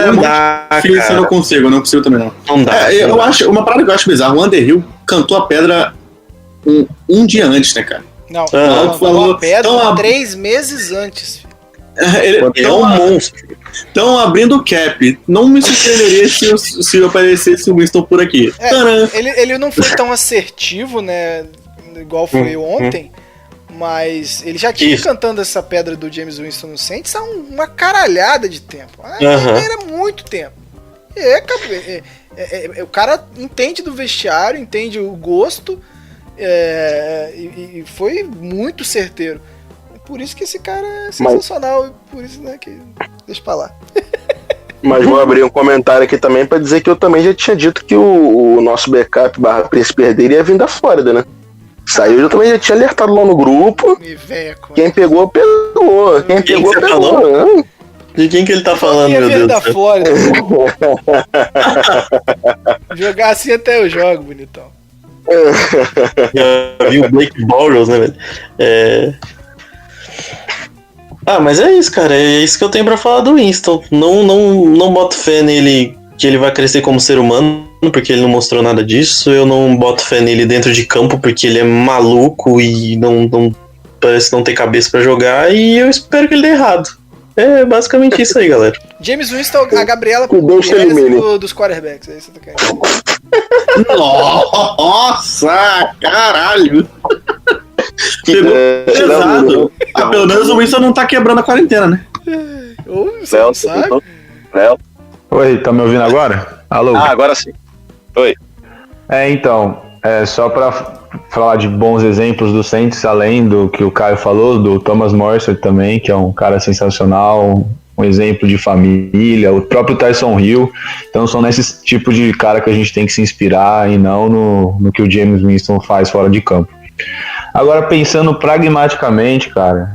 não dá, cara. Eu não consigo também não. Não dá. Eu acho, uma parada que eu acho bizarra, o Underhill cantou a pedra um dia antes, né, cara? Não, falou a pedra 3 meses antes. Ele é um monstro. Estão abrindo o cap. Não me surpreenderia se aparecesse o Winston por aqui. Ele não foi tão assertivo, né? Igual foi ontem. Mas ele já tinha cantando essa pedra do James Winston no Saints há uma caralhada de tempo. Era muito tempo. O cara entende do vestiário, entende o gosto, e foi muito certeiro. Por isso que esse cara é sensacional. Por isso, né, que deixa pra lá. Mas vou abrir um comentário aqui também pra dizer que eu também já tinha dito que o nosso backup / príncipe herdeiro ia vir da Flórida, né? Saiu, eu também já tinha alertado lá no grupo. Quem pegou, pegou. Quem pegou, pegou. De quem que ele tá falando, meu Deus do céu? Flórida. Jogar assim até eu jogo, bonitão. Já vi o Blake Bortles, né, velho? Mas é isso, cara. É isso que eu tenho pra falar do Winston. Não boto fé nele que ele vai crescer como ser humano, porque ele não mostrou nada disso. Eu não boto fé nele dentro de campo, porque ele é maluco e não parece não ter cabeça pra jogar e eu espero que ele dê errado. É basicamente isso aí, galera. James Winston, a Gabriela Deus elimine. dos quarterbacks, é isso que você tá querendo. Nossa, caralho. Que Pesado. Ah, pelo menos o Winston não tá quebrando a quarentena, né? Ou você não sabe? Léo. Oi, tá me ouvindo agora? Alô? Agora sim. Então, só pra falar de bons exemplos do Saints, além do que o Caio falou, do Thomas Morrison também, que é um cara sensacional, um exemplo de família, o próprio Tyson Hill. Então são nesses tipos de cara que a gente tem que se inspirar e não no que o James Winston faz fora de campo. Agora, pensando pragmaticamente, cara,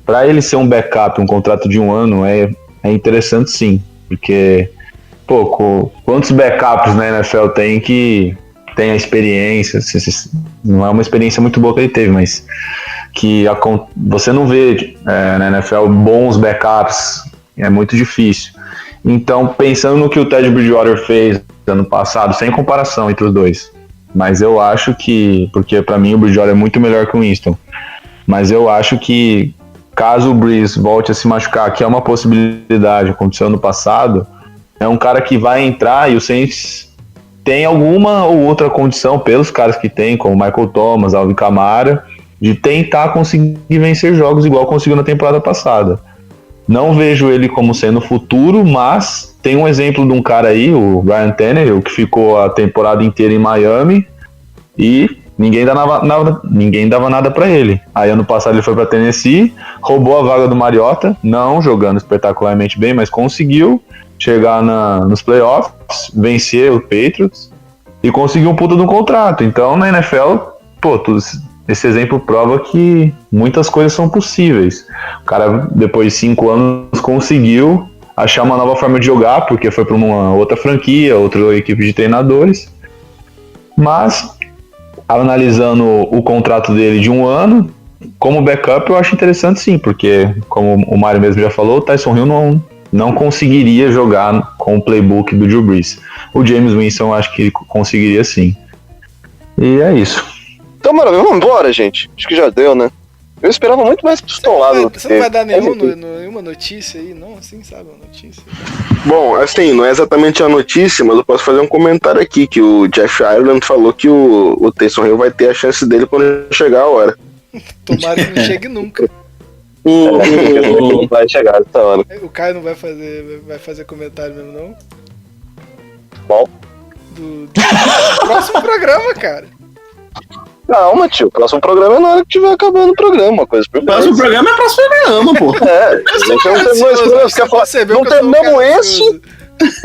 para ele ser um backup, um contrato de 1 ano, é interessante sim, porque, quantos backups na NFL tem que tem a experiência, não é uma experiência muito boa que ele teve, mas que você não vê na NFL bons backups, é muito difícil. Então, pensando no que o Ted Bridgewater fez ano passado, sem comparação entre os dois, mas eu acho que, porque pra mim o Bridgewater é muito melhor que o Winston, mas eu acho que caso o Breeze volte a se machucar, que é uma possibilidade, aconteceu ano passado, é um cara que vai entrar e o Saints tem alguma ou outra condição, pelos caras que tem, como Michael Thomas, Alvin Kamara, de tentar conseguir vencer jogos igual conseguiu na temporada passada. Não vejo ele como sendo futuro, mas tem um exemplo de um cara aí, o Ryan Tannehill, que ficou a temporada inteira em Miami e ninguém dava nada pra ele. Aí ano passado ele foi pra Tennessee, roubou a vaga do Mariota, não jogando espetacularmente bem, mas conseguiu chegar nos playoffs, vencer o Patriots e conseguir um puta de um contrato. Então na NFL, esse exemplo prova que muitas coisas são possíveis. O cara, depois de 5 anos, conseguiu achar uma nova forma de jogar, porque foi para uma outra franquia, outra equipe de treinadores. Mas, analisando o contrato dele de 1 ano, como backup eu acho interessante sim, porque, como o Mário mesmo já falou, o Tyson Hill não conseguiria jogar com o playbook do Drew Brees. O James Winston eu acho que conseguiria sim. E é isso. Então, maravilha, vamos embora, gente. Acho que já deu, né? Eu esperava muito mais pistolado. Você não vai dar nenhuma notícia aí, não? Assim, sabe, uma notícia? Bom, assim, não é exatamente a notícia, mas eu posso fazer um comentário aqui, que o Jeff Ireland falou que o Taysom Hill vai ter a chance dele quando chegar a hora. Tomara que não chegue nunca. Vai chegar essa hora. O Caio não vai fazer comentário mesmo, não? Qual? Do próximo programa, cara. Calma, tio. O próximo programa é na hora que tiver acabando o programa. Uma coisa por vez. Próximo programa é próximo programa, pô.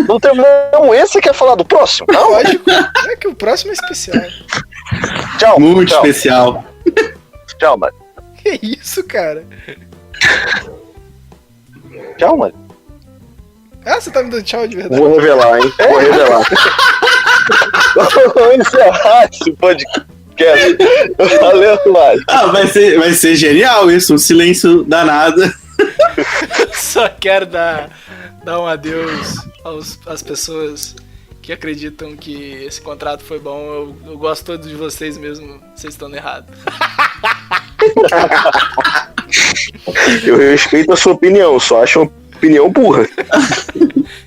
Não terminamos esse e quer falar do próximo? Não? Lógico. É que o próximo é especial. Tchau. Muito tchau. especial. Tchau, mano. Que isso, cara? Tchau, mano. Ah, você tá me dando tchau de verdade? Vou revelar, hein? Vou revelar. Vamos encerrar esse podcast. Valeu, Mário. Vai ser genial isso, um silêncio danado. Só quero dar um adeus às pessoas que acreditam que esse contrato foi bom. Eu gosto todos de vocês mesmo, vocês estão errados. Eu respeito a sua opinião, só acho uma opinião burra.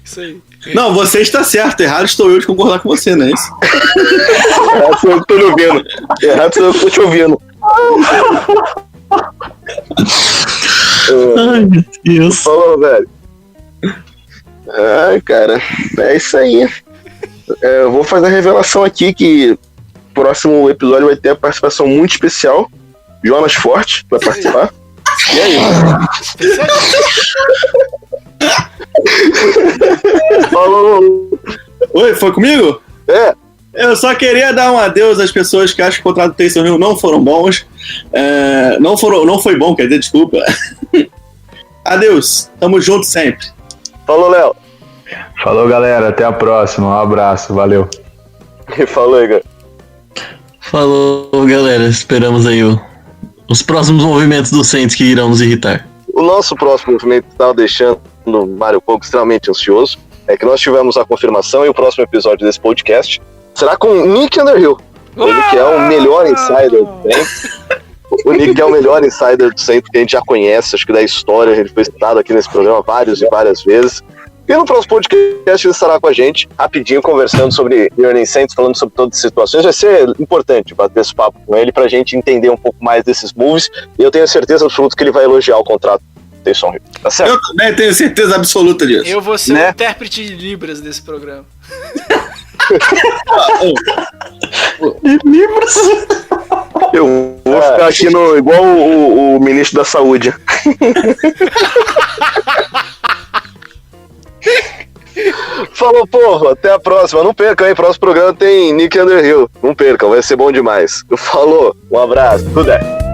Isso aí. Não, você está certo, errado estou eu de concordar com você, não é isso? Errado sou eu que tô te ouvindo. Errado sou eu que tô te ouvindo. Ai, meu Deus. Falou, velho. Ai, cara, é isso aí. Eu vou fazer a revelação aqui que o próximo episódio vai ter a participação muito especial. Jonas Forte vai participar. E aí? Falou. Oi, foi comigo? É. Eu só queria dar um adeus às pessoas que acham que o contrato do Taysom Hill não foram bons. Não foi bom, quer dizer, desculpa. Adeus, tamo junto sempre. Falou, Léo. Falou, galera, até a próxima, um abraço, valeu. Falou, Igor. Falou, galera, esperamos aí os próximos movimentos do Saints que irão nos irritar. O nosso próximo movimento estava deixando o Mário Pouco extremamente ansioso. É que nós tivemos a confirmação e o próximo episódio desse podcast será com Nick Underhill. Ele que é o melhor insider do Saints. O Nick é o melhor insider do Saints que a gente já conhece, acho que da história, ele foi citado aqui nesse programa várias e várias vezes. E no próximo podcast ele estará com a gente, rapidinho, conversando sobre New Orleans Saints, falando sobre todas as situações. Vai ser importante bater esse papo com ele pra gente entender um pouco mais desses moves. E eu tenho certeza absoluta que ele vai elogiar o contrato do Taysom Hill. Tá certo? Eu também tenho certeza absoluta disso. Eu vou ser o intérprete de Libras desse programa. Libras? Eu vou ficar aqui igual o ministro da Saúde. Falou, povo, até a próxima. Não percam, hein? Próximo programa tem Nick Underhill. Não percam, vai ser bom demais. Falou, um abraço, tudo é.